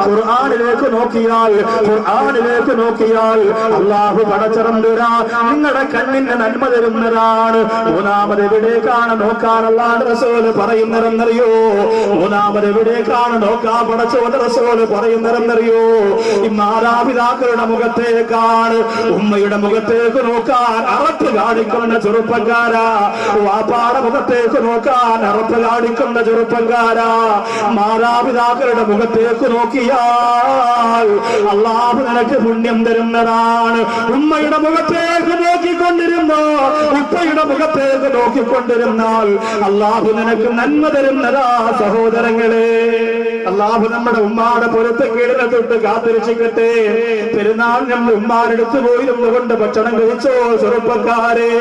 ഖുർആനിലേക്ക് നോക്കിയാൽ, ഖുർആനിലേക്ക് നോക്കിയാൽ അല്ലാഹു പടച്ചറമ്പുരാ നിങ്ങളുടെ കണ്ണിന് നന്മ തരുന്നതാണ്. മൂന്നാമത് എവിടേക്കാണ് നോക്കാൻ അല്ലാഹു റസൂൽ പറയുന്നതെന്നറിയോ? മൂന്നാമത് എവിടേക്കാണ് നോക്കാൻ പടച്ചോൻ റസൂൽ പറയുന്നതെന്നറിയോ? ഈ മാതാപിതാക്കളുടെ മുഖത്തേക്കാണ്. ഉമ്മയുടെ മുഖത്തേക്ക് നോക്കാൻ അറപ്പ് കാണിക്കുന്ന ചെറുപ്പക്കാരാ, വാപ്പാടെ മുഖത്തേക്ക് നോക്കാൻ അറപ്പ് കാണിക്കുന്ന ചെറുപ്പക്കാരാ. മാതാപിതാക്കളുടെ മുഖത്തേക്ക് നോക്കിയാൽ അല്ലാഹു നിനക്ക് പുണ്യം തരുന്നതാണ്. ഉമ്മയുടെ മുഖത്തേക്ക് നോക്കിക്കൊണ്ടിരുന്നോ, ഉപ്പയുടെ മുഖത്തേക്ക് നോക്കിക്കൊണ്ടിരുന്നാൽ അല്ലാഹു നിനക്ക് നന്മ തരുന്നതാ സഹോദരങ്ങളെ. അല്ലാഹു നമ്മുടെ ഉമ്മാടെ പുറത്ത് കീഴിലെ തൊട്ട് കാത്തിരക്ഷിക്കട്ടെ. പെരുന്നാൾ നമ്മൾ ഉമ്മാരെടുത്ത് പോയിരുന്നു കൊണ്ട് ഭക്ഷണം കഴിച്ചോ ചെറുപ്പക്കാരെ?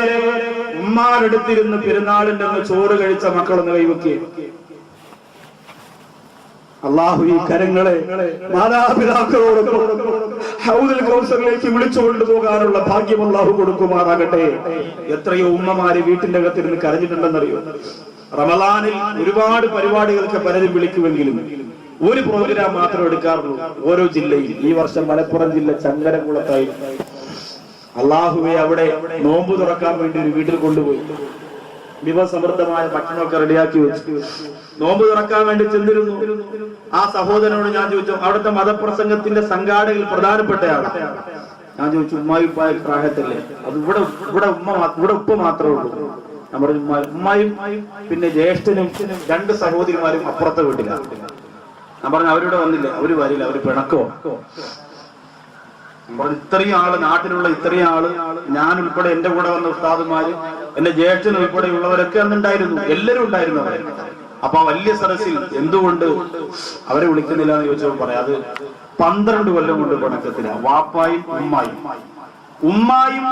ഉമ്മാരെടുത്തിരുന്ന് പെരുന്നാളിന്റെ അന്ന് ചോറ് കഴിച്ച മക്കളൊന്ന് കൈവയ്ക്കേ. അല്ലാഹു ഈ കരങ്ങളെ മാതാപിതാക്കളോടൊപ്പം ഹൗദുൽ കൗസറിലേക്ക് വിളിച്ചു കൊണ്ടുപോകാനുള്ള ഭാഗ്യം അല്ലാഹു കൊടുക്കുമാറാകട്ടെ. എത്രയോ ഉമ്മമാര് വീട്ടിന്റെ അകത്തിരുന്ന് കരഞ്ഞിട്ടുണ്ടെന്നറിയോ? റമളാനിൽ ഒരുപാട് പരിപാടികൾക്ക് പലരും വിളിക്കുമെങ്കിലും ഒരു പ്രോഗ്രാം മാത്രം എടുക്കാറുള്ളൂ ഓരോ ജില്ലയിൽ. ഈ വർഷം മലപ്പുറം ജില്ല ചങ്ങരംകുളത്തായി. അല്ലാഹുവെ, അവിടെ നോമ്പ് തുറക്കാൻ വേണ്ടി ഒരു വീട്ടിൽ കൊണ്ടുപോയി വിഭവസമൃദ്ധമായ ഭക്ഷണമൊക്കെ റെഡിയാക്കി വെച്ചു. നോമ്പ് തുറക്കാൻ വേണ്ടി ചെന്നിരുന്നു. ആ സഹോദരനോട് ഞാൻ ചോദിച്ചു, അവിടുത്തെ മതപ്രസംഗത്തിന്റെ സംഘാടകയിൽ പ്രധാനപ്പെട്ടയാളാണ്. ഞാൻ ചോദിച്ചു, ഉമ്മായും ഉപ്പായും പ്രായത്തല്ലേ? അത് ഇവിടെ ഉപ്പ മാത്രമേ ഉള്ളൂ. നമ്മുടെ ഉമ്മായും പിന്നെ ജ്യേഷ്ഠനും 2 സഹോദരിമാരും അപ്പുറത്തെ വീട്ടിലാണ്. ഞാൻ പറഞ്ഞു, അവരിവിടെ വന്നില്ലേ? അവര് വരില്ല, അവര് പിണക്കോ. ഇത്രയും ആള്, നാട്ടിലുള്ള ഇത്രയും ആള്, ഞാൻ ഉൾപ്പെടെ, എന്റെ കൂടെ വന്ന ഉസ്താദുമാര്, എന്റെ ജ്യേഷ്ഠൻ ഉൾപ്പെടെയുള്ളവരൊക്കെ അന്നുണ്ടായിരുന്നു, എല്ലാവരും ഉണ്ടായിരുന്നു അവിടെ. അപ്പൊ ആ വലിയ സദസ്സിൽ എന്തുകൊണ്ട് അവരെ വിളിക്കുന്നില്ല എന്ന് ചോദിച്ചപ്പോൾ പറയാം, അത് 12 കൊല്ലം കൊണ്ട് പിണക്കത്തില്ല. വാപ്പായും ഉമ്മായും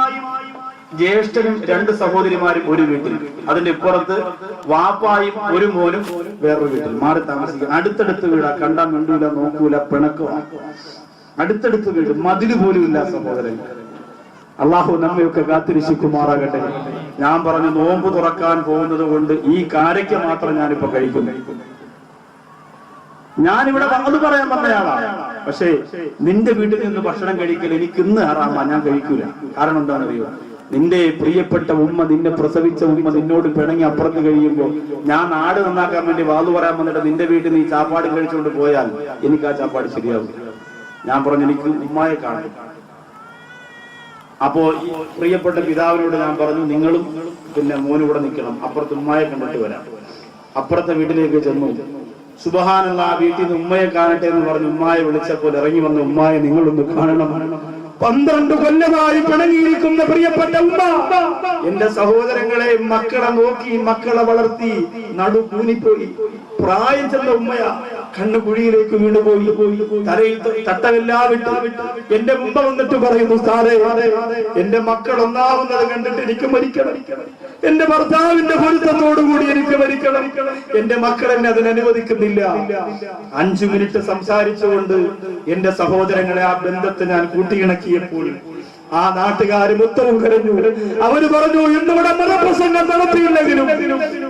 ജ്യേഷ്ഠനും 2 സഹോദരിമാരും ഒരു വീട്ടിൽ, അതിന്റെ ഇപ്പുറത്ത് വാപ്പായും ഒരു മോനും വേറൊരു വീട്ടിൽ മാറി താമസിക്കുക. അടുത്തടുത്ത് വീടാ, കണ്ടാൻ മിണ്ടൂല, നോക്കൂല, പിണക്കമാണ്. അടുത്തടുത്ത് വീട്, മതില് പോലും ഇല്ല സഹോദരൻ. അള്ളാഹു നമ്മയൊക്കെ കാത്തിരിശിക്കുമാറാകട്ടെ. ഞാൻ പറഞ്ഞു, നോമ്പ് തുറക്കാൻ പോകുന്നത് കൊണ്ട് ഈ കാരയ്ക്ക മാത്രം ഞാനിപ്പോ കഴിക്കുന്നു. ഞാനിവിടെ വന്നത് പറയാൻ പറഞ്ഞയാളാണ്. പക്ഷേ നിന്റെ വീട്ടിൽ നിന്ന് ഭക്ഷണം കഴിക്കൽ എനിക്ക് ഇന്ന് ഹറാമാ, ഞാൻ കഴിക്കൂല. കാരണം എന്താണെന്നറിയോ? നിന്റെ പ്രിയപ്പെട്ട ഉമ്മ, നിന്നെ പ്രസവിച്ച ഉമ്മ നിന്നോട് പിണങ്ങി അപ്പുറത്ത് കഴിയുമ്പോൾ ഞാൻ നാട് നന്നാക്കാൻ വേണ്ടി വാതു പറയാൻ വന്നിട്ട് നിന്റെ വീട്ടിൽ നീ ചാപ്പാട് കഴിച്ചുകൊണ്ട് പോയാൽ എനിക്ക് ആ ചാപ്പാട് ശരിയാവും. ഞാൻ പറഞ്ഞു, എനിക്ക് ഉമ്മായെ കാണും. അപ്പോ ഈ പ്രിയപ്പെട്ട പിതാവിനോട് ഞാൻ പറഞ്ഞു, നിങ്ങളും പിന്നെ മോനും ഇവിടെ നിൽക്കണം, അപ്പുറത്ത് ഉമ്മായെ കണ്ടിട്ട് വരാം. അപ്പുറത്തെ വീട്ടിലേക്ക് ചെന്നു. സുബ്ഹാനല്ലാഹ്, ആ വീട്ടിൽ നിന്ന് ഉമ്മയെ കാണട്ടെ എന്ന് പറഞ്ഞു ഉമ്മായെ വിളിച്ചപ്പോൾ ഇറങ്ങി വന്ന ഉമ്മായെ നിങ്ങളൊന്ന് കാണണം. 12 കൊല്ലമായി പിണങ്ങിയിരിക്കുന്ന പ്രിയപ്പെട്ട ഉമ്മ, എന്റെ സഹോദരങ്ങളെ, മക്കളെ നോക്കി, മക്കളെ വളർത്തി, നടു കൂനിപ്പോയി. പ്രായം ചെന്ന ഉമ്മയാ, കണ്ണുകുഴിയിലേക്ക് വീണുപോയി, തലയിൽ തട്ടമെല്ലാം വിട്ടു. എന്റെ മുമ്പ് വന്നിട്ട് പറയുന്നു, സാറേ, എന്റെ മക്കൾ ഒന്നാവുന്നത് കണ്ടിട്ട് എനിക്ക് മരിക്കണം, എന്റെ ഭർത്താവിന്റെ പൊരുത്തത്തോടുകൂടി എനിക്ക് മരിക്കണം. എന്റെ മക്കൾ എന്നെ അതിനനുവദിക്കുന്നില്ല. 5 മിനിറ്റ് സംസാരിച്ചുകൊണ്ട് എന്റെ സഹോദരങ്ങളെ, ആ ബന്ധത്തെ ഞാൻ കൂട്ടിയിണക്കിയപ്പോൾ ആ നാട്ടുകാര് മൊത്തവും കരഞ്ഞു. അവര് പറഞ്ഞു, ഇന്നിവിടെ മതപ്രസംഗം നടത്തിയില്ലെങ്കിലും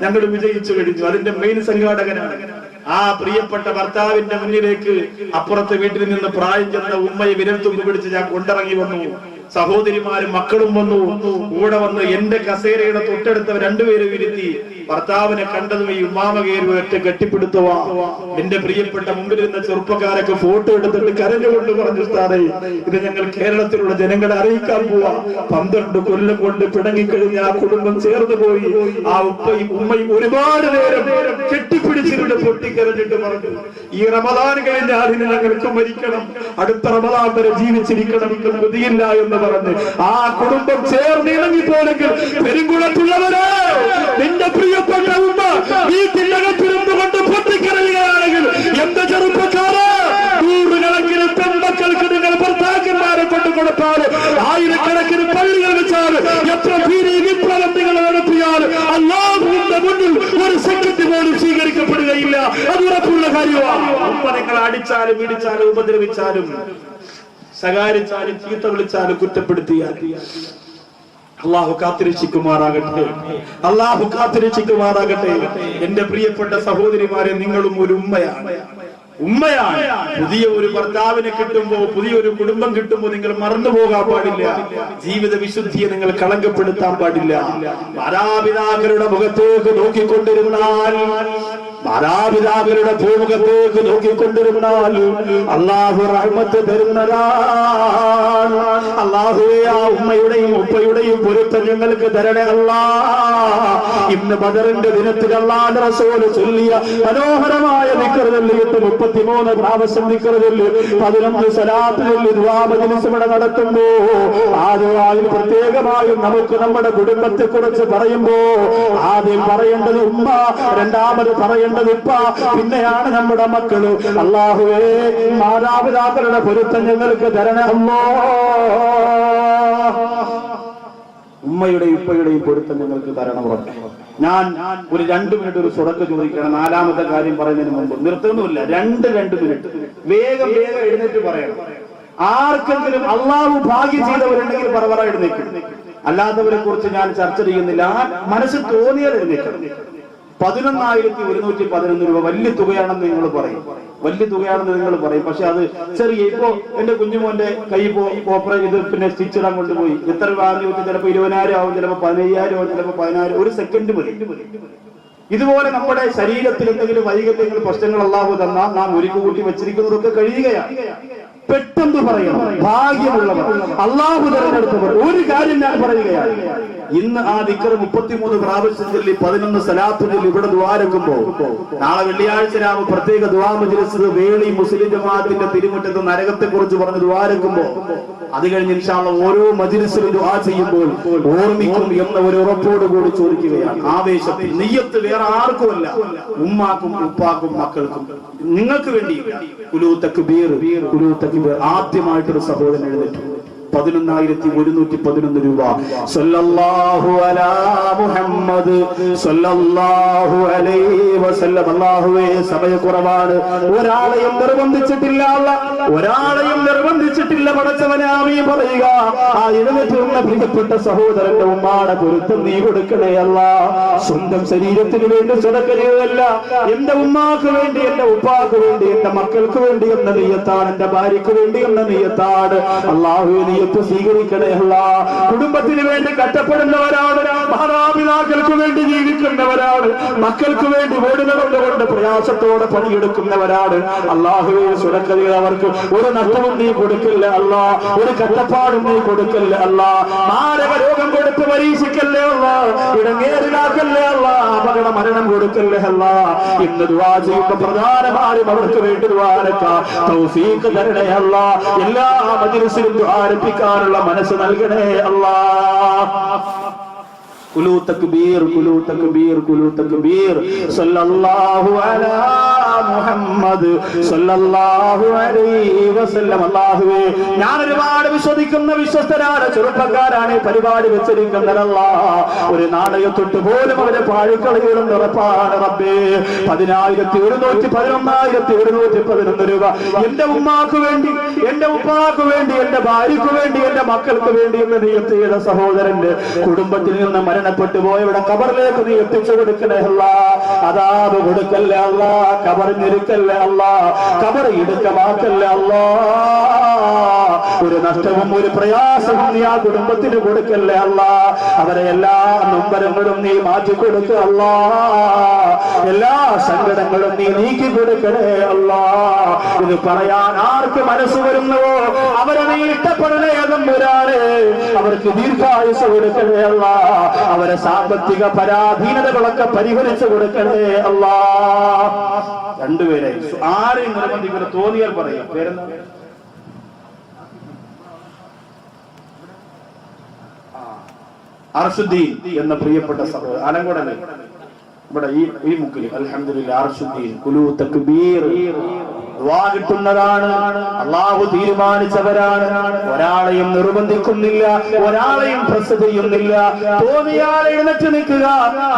ഞങ്ങൾ വിജയിച്ചു കഴിഞ്ഞു. അതിന്റെ മെയിൻ സംഘാടകനാണ്. ആ പ്രിയപ്പെട്ട ഭർത്താവിന്റെ മുന്നിലേക്ക് അപ്പുറത്തെ വീട്ടിൽ നിന്ന് പ്രായം ചെന്ന ഉമ്മയെ വിരൽ തുമ്പ് പിടിച്ച് ഞാൻ കൊണ്ടിറങ്ങി വന്നു. സഹോദരിമാരും മക്കളും വന്നു. കൂടെ വന്ന് എന്റെ കസേരയുടെ തൊട്ടടുത്തവർ 2 പേര് ഇരുത്തി. ഭർത്താവിനെ കണ്ടതും ഈ ഉമ്മാമ കയറി ഒറ്റ കെട്ടിപ്പിടുത്തുവാ. എന്റെ പ്രിയപ്പെട്ട മുമ്പിൽ ഇരുന്ന ചെറുപ്പക്കാരൊക്കെ ഫോട്ടോ എടുത്തിട്ട് കരഞ്ഞുകൊണ്ട് പറഞ്ഞു, സാറേ, ഇത് ഞങ്ങൾ കേരളത്തിലുള്ള ജനങ്ങളെ അറിയിക്കാൻ പോവാ. 12 കൊല്ലം കൊണ്ട് പിണങ്ങിക്കഴിഞ്ഞ ആ കുടുംബം ചേർന്ന് പോയി. ആ ഉപ്പയും ഉമ്മയും ഒരുപാട് നേരം കെട്ടിപ്പിടിച്ചിട്ട് പൊട്ടിക്കരഞ്ഞിട്ട് പറഞ്ഞു, ഈ റമദാൻ കഴിഞ്ഞാൽ ഇനി ഞങ്ങൾക്ക് മരിക്കണം, അടുത്ത റമദാൻ വരെ ജീവിച്ചിരിക്കണം, മതിയില്ല എന്ന് പറഞ്ഞ് ആ കുടുംബം ചേർന്ന് ഇണങ്ങിപ്പോണെങ്കിൽ പെരുങ്കുളത്തുള്ളവരെ, നിന്റെ പ്രിയപ്പെട്ട ഉമ്മ വീട്ടിനകത്തിരുന്നു കൊണ്ട് പൊട്ടിക്കരയുകയാണെങ്കിൽ എന്റെ ചെറുപ്പക്കാര്, 100 കണക്കിന് പെൺമക്കൾക്ക് നിങ്ങൾ ഭർത്താക്കന്മാരെ കൊണ്ട് കൊടുത്താല്, 1000കണക്കിന് പള്ളികൾ വെച്ചാല്, എത്ര ഭീതി വിപ്ലവം നിങ്ങൾ നടത്തിയാൽ അല്ലാഹുവിന്റെ മുന്നിൽ ഒരു സെക്കൻഡ് പോലും സ്വീകരിക്കപ്പെടുകയില്ല. അത് ഉറപ്പുള്ള കാര്യമാണ്. ഉമ്മ നിങ്ങൾ അടിച്ചാലും ഇടിച്ചാലും ഉപദ്രവിച്ചാലും ശകാരിച്ചാലും ചീത്ത വിളിച്ചാലും കുറ്റപ്പെടുത്തിയാലും അള്ളാഹു കാത്തിരക്ഷിക്കുമാറാകട്ടെ. അള്ളാഹു കാത്തിരക്ഷിക്കുമാറാകട്ടെ. എന്റെ പ്രിയപ്പെട്ട സഹോദരിമാരെ, നിങ്ങളും ഒരു ഉമ്മയാണ്. പുതിയ ഒരു ഭർത്താവിനെ കിട്ടുമ്പോ, പുതിയൊരു കുടുംബം കിട്ടുമ്പോ നിങ്ങൾ മറന്നു പോകാൻ പാടില്ല. ജീവിത വിശുദ്ധിയെ നിങ്ങൾ കളങ്കപ്പെടുത്താൻ പാടില്ല. മാതാപിതാക്കളുടെ മുഖത്തേക്ക് നോക്കിക്കൊണ്ടിരുന്നാൽ, മാതാപിതാക്കളുടെ ഭൂമുഖത്തേക്ക് നോക്കിക്കൊണ്ടിരുന്നാൽ അള്ളാഹു റഹ്മത്ത് തരുന്നതാണ്. അള്ളാഹുവേ, ആ ഉമ്മയുടെയും ഉപ്പയുടെയും പൊരുത്തം ഞങ്ങൾക്ക് തരണേ അല്ലാ. ഇന്ന് ബദറിന്റെ ദിനത്തിൽ അല്ലാഹുവിന്റെ റസൂൽ ചൊല്ലിയ മനോഹരമായ ദിക്ർ ചൊല്ലിയിട്ട് 33 പ്രാവശ്യം ദിക്ർ ചൊല്ലി 11 സ്വലാത്ത് ചൊല്ലി ദുആ മജ്‌ലിസ് ഇവിടെ നടത്തുമ്പോ ആ ദുആയിൽ പ്രത്യേകമായും നമുക്ക് നമ്മുടെ കുടുംബത്തെ കുറിച്ച് പറയുമ്പോ ആദ്യം പറയേണ്ടത് ഉമ്മ, രണ്ടാമത് പറയേണ്ടത് ഉപ്പ, പിന്നെയാണ് നമ്മുടെ മക്കള്. അല്ലാഹുവേ, മാതാപിതാക്കളുടെ പൊരുത്തം ഞങ്ങൾക്ക് തരണേ അല്ലാ. ഉമ്മയുടെയും ഉപ്പയുടെയും പൊരുത്തം ഞങ്ങൾക്ക് തരണം. ഞാൻ ഒരു 2 മിനിറ്റ് ഒരു സ്വതക്ക ചോദിക്കണം. 4ാമത്തെ കാര്യം പറയുന്നതിന് മുമ്പ് നിർത്തുന്നില്ല. 2 മിനിറ്റ് വേഗം എഴുന്നേറ്റ് പറയണം. ആർക്കെങ്കിലും അള്ളാഹു ഭാഗ്യം ചെയ്തവരുണ്ടെങ്കിൽ പറവറ എഴുന്നേക്കും. അല്ലാത്തവരെ കുറിച്ച് ഞാൻ ചർച്ച ചെയ്യുന്നില്ല. മനസ്സിൽ തോന്നിയത് എഴുന്നേക്കണം. 11,111 രൂപ വലിയ തുകയാണെന്ന് നിങ്ങൾ പറയും, വലിയ തുകയാണെന്ന് നിങ്ങൾ പറയും. പക്ഷെ അത് ചെറിയ, ഇപ്പോ എന്റെ കുഞ്ഞുമോന്റെ കൈ ഇത് പിന്നെ സ്റ്റിച്ച് ഇടാൻ കൊണ്ടുപോയി എത്ര വാങ്ങി വെച്ച് ചിലപ്പോ 20,000 ആവും, ചിലപ്പോ 15,000 ആവും, ചിലപ്പോ 10,000. ഒരു സെക്കൻഡ് മതി. ഇതുപോലെ നമ്മുടെ ശരീരത്തിൽ എന്തെങ്കിലും വൈകല്യങ്ങൾ, പ്രശ്നങ്ങൾ അല്ലാഹു തന്നാൽ നാം ഒരുക്കി കൂട്ടി വെച്ചിരിക്കുന്നതൊക്കെ കഴിയുകയാണ്. പെട്ടെന്ന് പറയണം, ഭാഗ്യമുള്ളവർ, അല്ലാഹു തിരഞ്ഞെടുത്തവർ. ഒരു കാര്യം ഞാൻ പറയുകയാണ്, ഇന്ന് ആ ദിക്ർ 33 പ്രാവശ്യം ചൊല്ലി 11 സലാത്ത് ചൊല്ലി ഇവിടെ ദുആരക്കുമ്പോ നാളെ വെള്ളിയാഴ്ച രാവ് പ്രത്യേക ദുആ മജ്ലിസ് വേളി മുസ്ലിം ജമാഅത്തിന്റെ തിരുമുറ്റത്ത് നരകത്തെ കുറിച്ച് പറഞ്ഞ് ദുആരക്കുമ്പോ അത് കഴിഞ്ഞ് ഇൻഷാ അല്ലാഹ് ഓരോ മജ്ലിസിലും ദുആ ചെയ്യുമ്പോൾ ഓർമ്മിക്കും എന്ന ഒരു ഉറപ്പോട് കൂടി ചോദിക്കുകയാണ്. ആവേശത്തിൽ നിയ്യത്ത് വേറെ ആർക്കുമല്ല, ഉമ്മാക്കും ഉപ്പാക്കും മക്കൾക്കും നിങ്ങൾക്ക് വേണ്ടി. കുലൂ തക്ബീർ, കുലൂ തക്ബീർ. ആദ്യമായിട്ടൊരു സഹോദരൻ എഴുന്നേറ്റു. 11,111 രൂപ. സല്ലല്ലാഹു അലാ മുഹമ്മദ് സല്ലല്ലാഹു അലൈഹി വസല്ലം. അല്ലാഹുവേ, സമയക്കുറവാണ്, ഒരാളെയും നിർബന്ധിച്ചിട്ടില്ല, ഒരാളെയും നിർബന്ധിച്ചിട്ടില്ല. പടച്ചവനെ ആമീൻ പറയുക. ആ എഴുന്നേറ്റുന്ന പ്രിയപ്പെട്ട സഹോദരന്റെ ഉമ്മാടെ പൊരുത്തം നീ കൊടുക്കണേ അല്ലാ. സ്വന്തം ശരീരത്തിന് വേണ്ടി സദഖ ചെയ്തതല്ല, എന്റെ ഉമ്മാക്ക് വേണ്ടി, എന്റെ ഉപ്പാക്ക് വേണ്ടി, എന്റെ മക്കൾക്ക് വേണ്ടി എന്ന നിയ്യത്താണ്, എന്റെ ഭാര്യക്ക് വേണ്ടി എന്ന നിയ്യത്താണ്. അല്ലാഹുവേ, നീ സ്വീകരിക്കണേ അല്ലാ. കുടുംബത്തിന് വേണ്ടി കഷ്ടപ്പെടുന്നവരാണ്, മാതാപിതാക്കൾക്ക് വേണ്ടി ജീവിക്കുന്നവരാണ്, മക്കൾക്ക് വേണ്ടി ഓടുന്നതുകൊണ്ട് പ്രയാസത്തോടെ പണിയെടുക്കുന്നവരാണ്. അല്ലാഹുവേ, സുരക്ഷയിൽ അവർക്ക് ഒരു നഷ്ടവും നീ കൊടുക്കില്ല അല്ലാ, ഒരു കഷ്ടപ്പാടും നീ കൊടുക്കില്ല അല്ലാ. മാരക രോഗം കൊടുത്ത് പരീക്ഷിക്കല്ലേ അല്ലാ, ഇടങ്ങേറിലാക്കല്ലേ അല്ലാ, അപകട മരണം കൊടുക്കല്ലേ അല്ലാ. ഇന്ന് ദുആ ചെയ്യുന്ന പ്രധാനമായും അവർക്ക് വേണ്ടി ദുആരക്കാൻ തൗഫീഖ് തരണേ അല്ലാ. എല്ലാ മജ്ലിസിലും ദുആ ാനുള്ള മനസ്സ് നൽകണേ അല്ലാഹ്. കുലൂ തക്ബീർ, കുലൂ തക്ബീർ, കുലൂ തക്ബീർ. സല്ലല്ലാഹു അലാ മുഹമ്മദ് സല്ലല്ലാഹു അലൈഹി വസല്ലം. അല്ലാഹുവേ, ഞാൻ ഒരുപാട് വിശ്വസിക്കുന്ന വിശ്വസ്തരാണ്, ചെറുപ്പക്കാരാണ് ഈ പരിപാടി വെച്ചിരിക്കുന്നതല്ല. ഒരു നാണയത്തൊട്ട് പോലും അവരെ പാഴിക്കളയിലും ഉറപ്പാണ് റബ്ബേ. 10,111 11,111 രൂപ എന്റെ ഉമ്മാക്ക് വേണ്ടി, എന്റെ ഉപ്പാക്ക് വേണ്ടി, എന്റെ ഭാര്യക്ക് വേണ്ടി, എന്റെ മക്കൾക്ക് വേണ്ടി എന്ന് നിയ്യത്ത് ചെയ്ത സഹോദരന്റെ കുടുംബത്തിൽ നിന്ന് മരണപ്പെട്ടു പോയവിടെ ഖബറിലേക്ക് നീ എത്തിച്ചു കൊടുക്കണേ അല്ലാ. അദാബ് കൊടുക്കല്ലേ അല്ലാ, ഖബറിഞ്ഞിരിക്കല്ലേ അല്ലാ, ഖബർ ഇടുക്കമാക്കല്ലേ അല്ലാ. ഒരു നഷ്ടവും ഒരു പ്രയാസവും നീ ആ കുടുംബത്തിന് കൊടുക്കല്ലേ അല്ലാ. അവരെ എല്ലാ നൊമ്പരങ്ങളും നീ മാറ്റി കൊടുക്കുക അല്ലാ. എല്ലാ സങ്കടങ്ങളും നീ നീക്കി കൊടുക്കണേ അല്ലാ. ഇത് പറയാൻ ആർക്ക് മനസ്സ് വരുന്നുവോ അവരെ നീ ഇഷ്ടപ്പെടണേ തമ്പുരാനെ. അവർക്ക് ദീർഘായുസ് കൊടുക്കണേ അല്ലാ. അവരെ സാമ്പത്തിക പരാധീനതകളൊക്കെ പരിഹരിച്ചു കൊടുക്കണേ അല്ലാ. രണ്ടുപേരെ ആരെയും നിർബന്ധിക്കുന്ന തോന്നിയാൽ പറയാം. പേരെന്താ? അർഷുദ്ദീൻ എന്ന പ്രിയപ്പെട്ട സഹോദരൻ അലങ്കോടനെ ഇവിടെ ഈ മുക്കിൽ അൽഹംദുലില്ലാഹ്. അർഷുദ്ദീൻ, കുലൂ തക്ബീർ. ദുആ കിട്ടുന്നതാണ്, അല്ലാഹു തീരുമാനിച്ചവരാണ്. ഒരാളെയും നിർബന്ധിക്കുന്നില്ല, ഒരാളെയും പ്രസ് ചെയ്യുന്നില്ല. തോന്നിയാൽ എഴുന്നേറ്റ് നിൽക്കുക,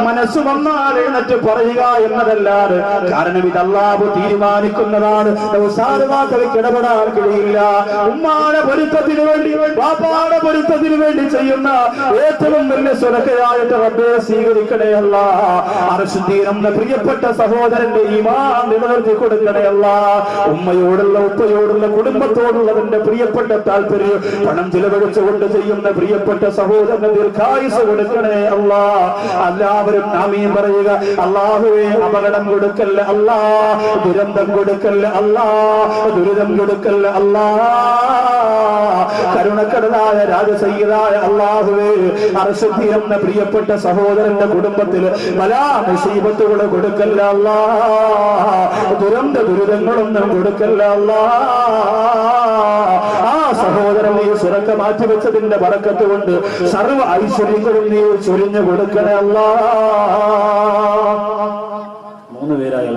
മനസ്സ് വന്നാൽ എഴുന്നേറ്റ് പറയുക എന്നതല്ലാതെ. കാരണം ഇത് അല്ലാഹു തീരുമാനിക്കുന്നതാണ്. സാധുവാക്കൾക്ക് ഇടപെടാൻ കഴിയില്ല. ഉമ്മാടെ പൊരുത്തത്തിന് വേണ്ടി, വാപ്പാടെ പൊരുത്തത്തിന് വേണ്ടി ചെയ്യുന്ന ഏറ്റവും വലിയ സ്വതക്കയായിട്ട് റബ്ബേ സ്വീകരിക്കണേ അല്ലാ. അർശുദ്ദീൻ എന്ന പ്രിയപ്പെട്ട സഹോദരന്റെ ഈമാൻ നിലനിർത്തി കൊടുക്കണേ അല്ലാ. ഉമ്മയോടുള്ള, ഉപ്പയോടുള്ള, കുടുംബത്തോടുള്ളതിന്റെ പ്രിയപ്പെട്ട താല്പര്യം പണം ചിലവഴിച്ചുകൊണ്ട് ചെയ്യുന്ന പ്രിയപ്പെട്ട സഹോദരന് ദീർഘായുസ് കൊടുക്കണേ അല്ലാ. എല്ലാവരും ആമീൻ പറയുക. അല്ലാഹുവേ, അപകടം കൊടുക്കല്ല അല്ലാ, ദുരന്തം കൊടുക്കല്ല അല്ലാ, ദുരിതം കൊടുക്കല്ല അല്ലാ. കരുണക്കടലായ രാജസയ്യിദായ അല്ലാഹുവേ, അർശുദ്ദീൻ എന്ന പ്രിയപ്പെട്ട സഹോദരന്റെ കുടുംബത്തിൽ പല മുസീബത്തുകൾ കൊടുക്കല്ല അല്ലാ, ദുരിതങ്ങളൊന്നും കൊടുക്കല്ല അല്ലാ. ആ സഹോദരൻ നീ സുരക്ക മാറ്റിവെച്ചതിന്റെ ബറക്കത്ത് കൊണ്ട് സർവ്വ ഐശ്വര്യങ്ങളും നീ ചൊരിഞ്ഞു കൊടുക്കണേ അല്ലാ. 3 പേരായി.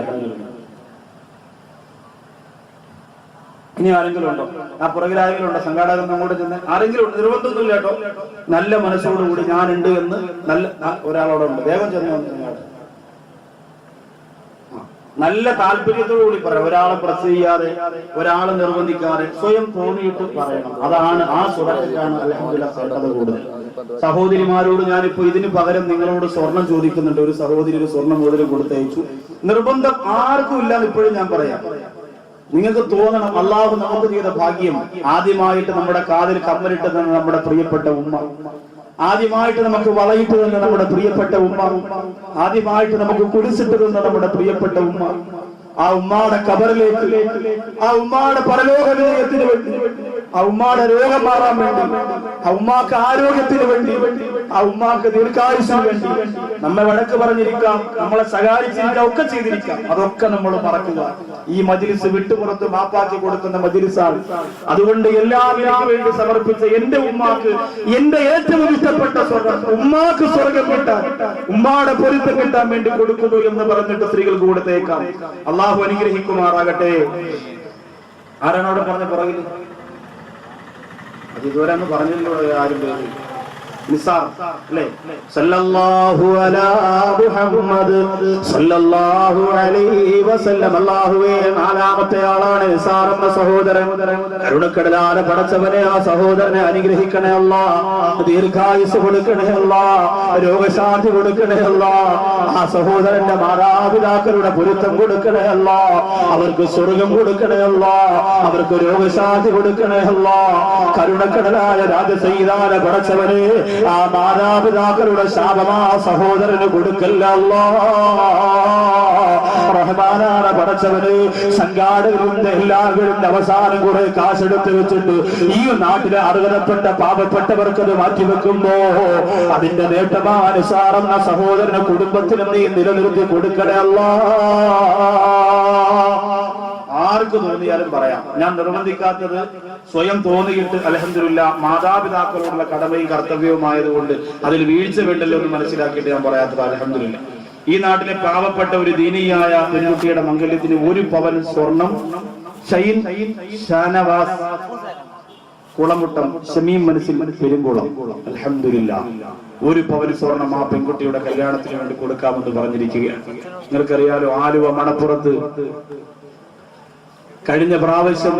ഇനി ആരെങ്കിലും ഉണ്ടോ? ആ പുറകിൽ ആരെങ്കിലും ഉണ്ടോ? സംഘാടകൻ അങ്ങോട്ട് ചെന്ന് ആരെങ്കിലും ഉണ്ട്? നിർബന്ധമൊന്നുമില്ല കേട്ടോ. നല്ല മനസ്സോടുകൂടി ഞാനുണ്ട് എന്ന് നല്ല ഒരാളോടെ ഉണ്ട്. വേഗം ചെന്ന് നല്ല താല്പര്യത്തോടുകൂടി പറയാം. ഒരാളെ പ്രസ് ചെയ്യാതെ, ഒരാളെ നിർബന്ധിക്കാതെ സ്വയം തോന്നിയിട്ട് പറയണം. അതാണ് ആ സുരക്ഷയ്ക്കാണ് അൽഹംദുലില്ലാഹ് ശ്രദ്ധ കൂടുതൽ. സഹോദരിമാരോട് ഞാനിപ്പോ ഇതിന് പകരം നിങ്ങളോട് സ്വർണം ചോദിക്കുന്നുണ്ട്. ഒരു സഹോദരി ഒരു സ്വർണ്ണം മുതൽ കൊടുത്തയച്ചു. നിർബന്ധം ആർക്കും ഇല്ലാന്ന് ഇപ്പോഴും ഞാൻ പറയാം. നിങ്ങൾക്ക് തോന്നണം അല്ലാഹു നമുക്ക് ചെയ്ത ഭാഗ്യം. ആദ്യമായിട്ട് നമ്മുടെ കാതിൽ കമ്മലിട്ട് തന്ന നമ്മുടെ പ്രിയപ്പെട്ട ഉമ്മ, ആദ്യമായിട്ട് നമുക്ക് വളയിട്ട് തന്ന നമ്മുടെ പ്രിയപ്പെട്ട ഉമ്മ, ആദ്യമായിട്ട് നമുക്ക് കുടിച്ചിട്ട് തന്ന നമ്മുടെ പ്രിയപ്പെട്ട ഉമ്മ. ആ ഉമ്മയുടെ ഖബറിലേക്ക്, ആ ഉമ്മയുടെ പരലോക വിജയത്തിന് വേണ്ടി ആ ഉമ്മാടെ രോഗം മാറാൻ വേണ്ടി, ആ ഉമ്മാക്ക് ആരോഗ്യത്തിന് വേണ്ടി, ആ ഉമ്മാക്ക് ദീർഘായുസിന് വേണ്ടി നമ്മെ വഴക്ക് പറഞ്ഞിരിക്കാം, നമ്മളെ സഹായിച്ചിരിക്കാം, ഒക്കെ ചെയ്തിരിക്കാം. അതൊക്കെ നമ്മൾ മറക്കുക. ഈ മജ്ലിസ് വിട്ടുപുറത്ത് മാപ്പാക്കി കൊടുക്കുന്ന മജ്ലിസാണ്. അതുകൊണ്ട് എല്ലാവരും വേണ്ടി സമർപ്പിച്ച എന്റെ ഉമ്മാക്ക് എന്റെ ഏറ്റവും ഇഷ്ടപ്പെട്ട സ്വർഗം, ഉമ്മാക്ക് സ്വർഗം കിട്ടാൻ, ഉമ്മാടെ പൊരുത്തം കിട്ടാൻ വേണ്ടി കൊടുക്കുന്നു എന്ന് പറഞ്ഞിട്ട് സ്ത്രീകൾക്ക് കൊടുത്തേക്കാം. അള്ളാഹു അനുഗ്രഹിക്കുമാറാകട്ടെ. ആരാണ് അവിടെ പറഞ്ഞ പുറകിൽ? അത് ഇതുവരെ അന്ന് പറഞ്ഞല്ലോ ആരും പേര് നിസാർ അല്ലേ? സല്ലല്ലാഹു അലാ മുഹമ്മദ് സല്ലല്ലാഹു അലൈഹി വസല്ലം. അല്ലാഹുവേ, നാലാമത്തെ ആളാണ് നിസാർ എന്ന സഹോദരൻ. കരുണക്കടലാലെ പടച്ചവനെ ആ സഹോദരനെ അനുഗ്രഹിക്കണേ അല്ലാഹ്, ദീർഘായുസ് കൊടുക്കണേ അല്ലാഹ്, രോഗശാന്തി കൊടുക്കണേ അല്ലാഹ്. ആ സഹോദരന്റെ മാതാപിതാക്കളുടെ പൊരുത്തം കൊടുക്കണേ അല്ലാഹ്, അവർക്ക് സ്വർഗം കൊടുക്കണേ അല്ലാഹ്, അവർക്ക് രോഗശാന്തി കൊടുക്കണേ അല്ലാഹ്. കരുണക്കടലായ രാജസയ്യിദാന പടച്ചവനെ ആ മാതാപിതാക്കളുടെ ശാപമാ സഹോദരന് കൊടുക്കല്ല അല്ലാഹ്. റഹ്മാനായ പടച്ചവന് സംഘാടകരുടെ എല്ലാവരും അവസാനം കുറെ കാശെടുത്ത് വെച്ചിട്ട് ഈ നാട്ടിലെ അർഹതപ്പെട്ട പാവപ്പെട്ടവർക്ക് അത് മാറ്റിവെക്കുമ്പോ അതിന്റെ നേട്ടമാനുസാറെന്ന സഹോദരന് കുടുംബത്തിനും നീ നിലനിർത്തി കൊടുക്കണേ അല്ലാഹ്. ആർക്ക് തോന്നിയാലും പറയാം. ഞാൻ നിർബന്ധിക്കാത്തത് സ്വയം തോന്നിയിട്ട് അൽഹംദുലില്ലാ മാതാപിതാക്കളോടുള്ള കടമയും കർത്തവ്യവുമായതുകൊണ്ട് അതിൽ വീഴ്ച വേണ്ടല്ലോ എന്ന് മനസ്സിലാക്കിയിട്ട് ഞാൻ പറയാത്തത് അൽഹംദുലില്ലാ. ഈ നാട്ടിലെ പാവപ്പെട്ട ഒരു ദീനിയായ പെൺകുട്ടിയുടെ മംഗല്യത്തിന് 1 പവൻ സ്വർണം ഷൈൻ ഷാനവാസ് കുളമുട്ടം ഷമീം മനസ്സിൽ പെരുങ്കുളം അൽഹംദുലില്ലാ 1 പവൻ സ്വർണം ആ പെൺകുട്ടിയുടെ കല്യാണത്തിന് വേണ്ടി കൊടുക്കാമെന്ന് പറഞ്ഞിരിക്കുകയാണ്. നിങ്ങൾക്കറിയാലോ, ആലുവ മണപ്പുറത്ത് കഴിഞ്ഞ പ്രാവശ്യം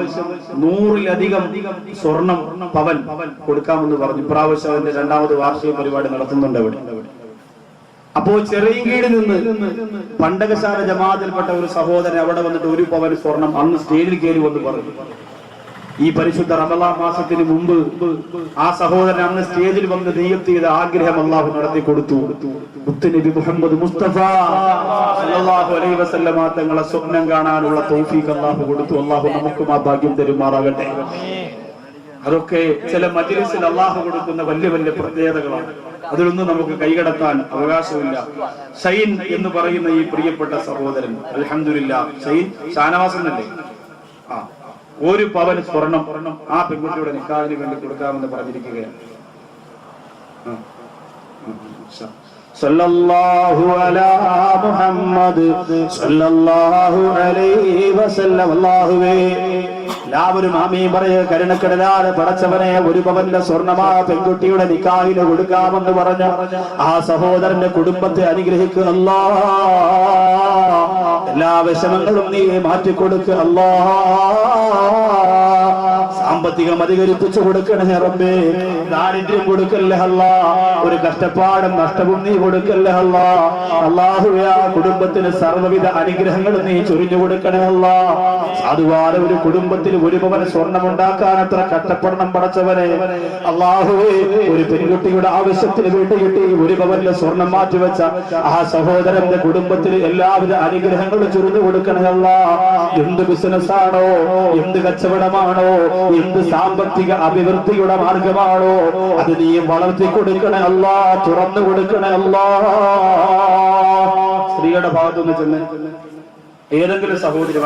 100-ലധികം സ്വർണം പവൻ കൊടുക്കാമെന്ന് പറഞ്ഞു. ഇപ്രാവശ്യം അതിന്റെ 2ാമത് വാർഷിക പരിപാടി നടത്തുന്നുണ്ട് അവിടെ. അപ്പോ ചെറിയങ്കീടിൽ നിന്ന് പണ്ടകശാല ജമാഅത്തിൽപ്പെട്ട ഒരു സഹോദരൻ അവിടെ വന്നിട്ട് 1 പവൻ സ്വർണം അന്ന് സ്റ്റേജിൽ കയറി വന്ന് പറഞ്ഞു. ഈ പരിശുദ്ധ റമളാൻ മാസത്തിന് മുമ്പ് ആ സഹോദരൻ അന്ന് സ്റ്റേജിൽ വന്ന് നിയ്യത്ത് ചെയ്ത ആഗ്രഹം അല്ലാഹു നടത്തി കൊടുത്തു. മുത്തുനബി മുഹമ്മദ് മുസ്തഫ സല്ലല്ലാഹു അലൈഹി വസല്ലമ തങ്ങളെ സ്വപ്നം കാണാനുള്ള തൗഫീഖ് അല്ലാഹു കൊടുത്തു. അല്ലാഹു നമുക്കും ആ ഭാഗ്യം തരുമാറാകട്ടെ. അതൊക്കെ ചില മജ്ലിസിൽ അല്ലാഹു കൊടുക്കുന്ന വലിയ വലിയ പ്രത്യേകതകളാണ്. അതിലൊന്നും നമുക്ക് കൈകടത്താൻ അവകാശമില്ല. ഷൈൻ എന്ന് പറയുന്ന ഈ പ്രിയപ്പെട്ട സഹോദരൻ അൽഹംദുലില്ലാ, ഷൈൻ ഷാനവാസ് എന്നല്ലേ, 1 പവൻ സ്വർണം ആ പെൺകുട്ടിയുടെ നിക്കാഹിന് വേണ്ടി കൊടുക്കാമെന്ന് പറഞ്ഞിരിക്കുകയാണ്. സല്ലല്ലാഹു അലാ മുഹമ്മദ് സല്ലല്ലാഹു അലൈഹി വസല്ലം. അല്ലാഹുവേ, എല്ലാവരും ആമീൻ പറയുക. കരുണക്കടലാലെ പടച്ചവനെ 1 പവന്റെ സ്വർണമാ പെൺകുട്ടിയുടെ നിക്കാഹിന് കൊടുക്കാമെന്ന് പറഞ്ഞ ആ സഹോദരന്റെ കുടുംബത്തെ അനുഗ്രഹിക്കുക അല്ലാഹ്. എല്ലാ വിഷമങ്ങളും നീ മാറ്റിക്കൊടുക്കുക അല്ലാഹ്. സാമ്പത്തികം അധികരിപ്പിച്ചു കൊടുക്കണേ റബ്ബേ. ദാരിദ്ര്യം കൊടുക്കല്ലേ അല്ലാഹ്. ഒരു കഷ്ടപ്പാടും നഷ്ടവും നീ കൊടുക്കല്ലേ അല്ലാഹ്. അല്ലാഹുവേ, ആ കുടുംബത്തിന് സർവ്വവിധ അനുഗ്രഹങ്ങളും നീ ചൊരിഞ്ഞു കൊടുക്കണേ അല്ലാഹ്. സാധുവായ ഒരു കുടുംബത്തിൽ 1 പവൻ സ്വർണം ഉണ്ടാക്കാൻ അത്ര കഷ്ടപ്പെടണം പടച്ചവനെ. അല്ലാഹുവേ, ഒരു പെൺകുട്ടിയുടെ ആവശ്യത്തിന് വേണ്ടി കിട്ടി 1 പവന്റെ സ്വർണം മാറ്റിവെച്ച ആ സഹോദരന്റെ കുടുംബത്തിൽ എല്ലാവിധ അനുഗ്രഹങ്ങളും ചൊരിഞ്ഞു കൊടുക്കണേ അല്ലാഹ്. എന്ത് ബിസിനസ്സാണോ, എന്ത് കച്ചവടമാണോ, എന്ത് സാമ്പത്തിക അഭിവൃദ്ധിയുടെ മാർഗമാണോ അത് നീ വളർത്തി കൊടുക്കണേ അല്ലാഹ്, തുറന്നു കൊടുക്കണേ അല്ലാഹ്. സ്ത്രീയുടെ ഭാഗത്തുനിന്ന് ചെന്ന് ഏതെങ്കിലും സഹോദരി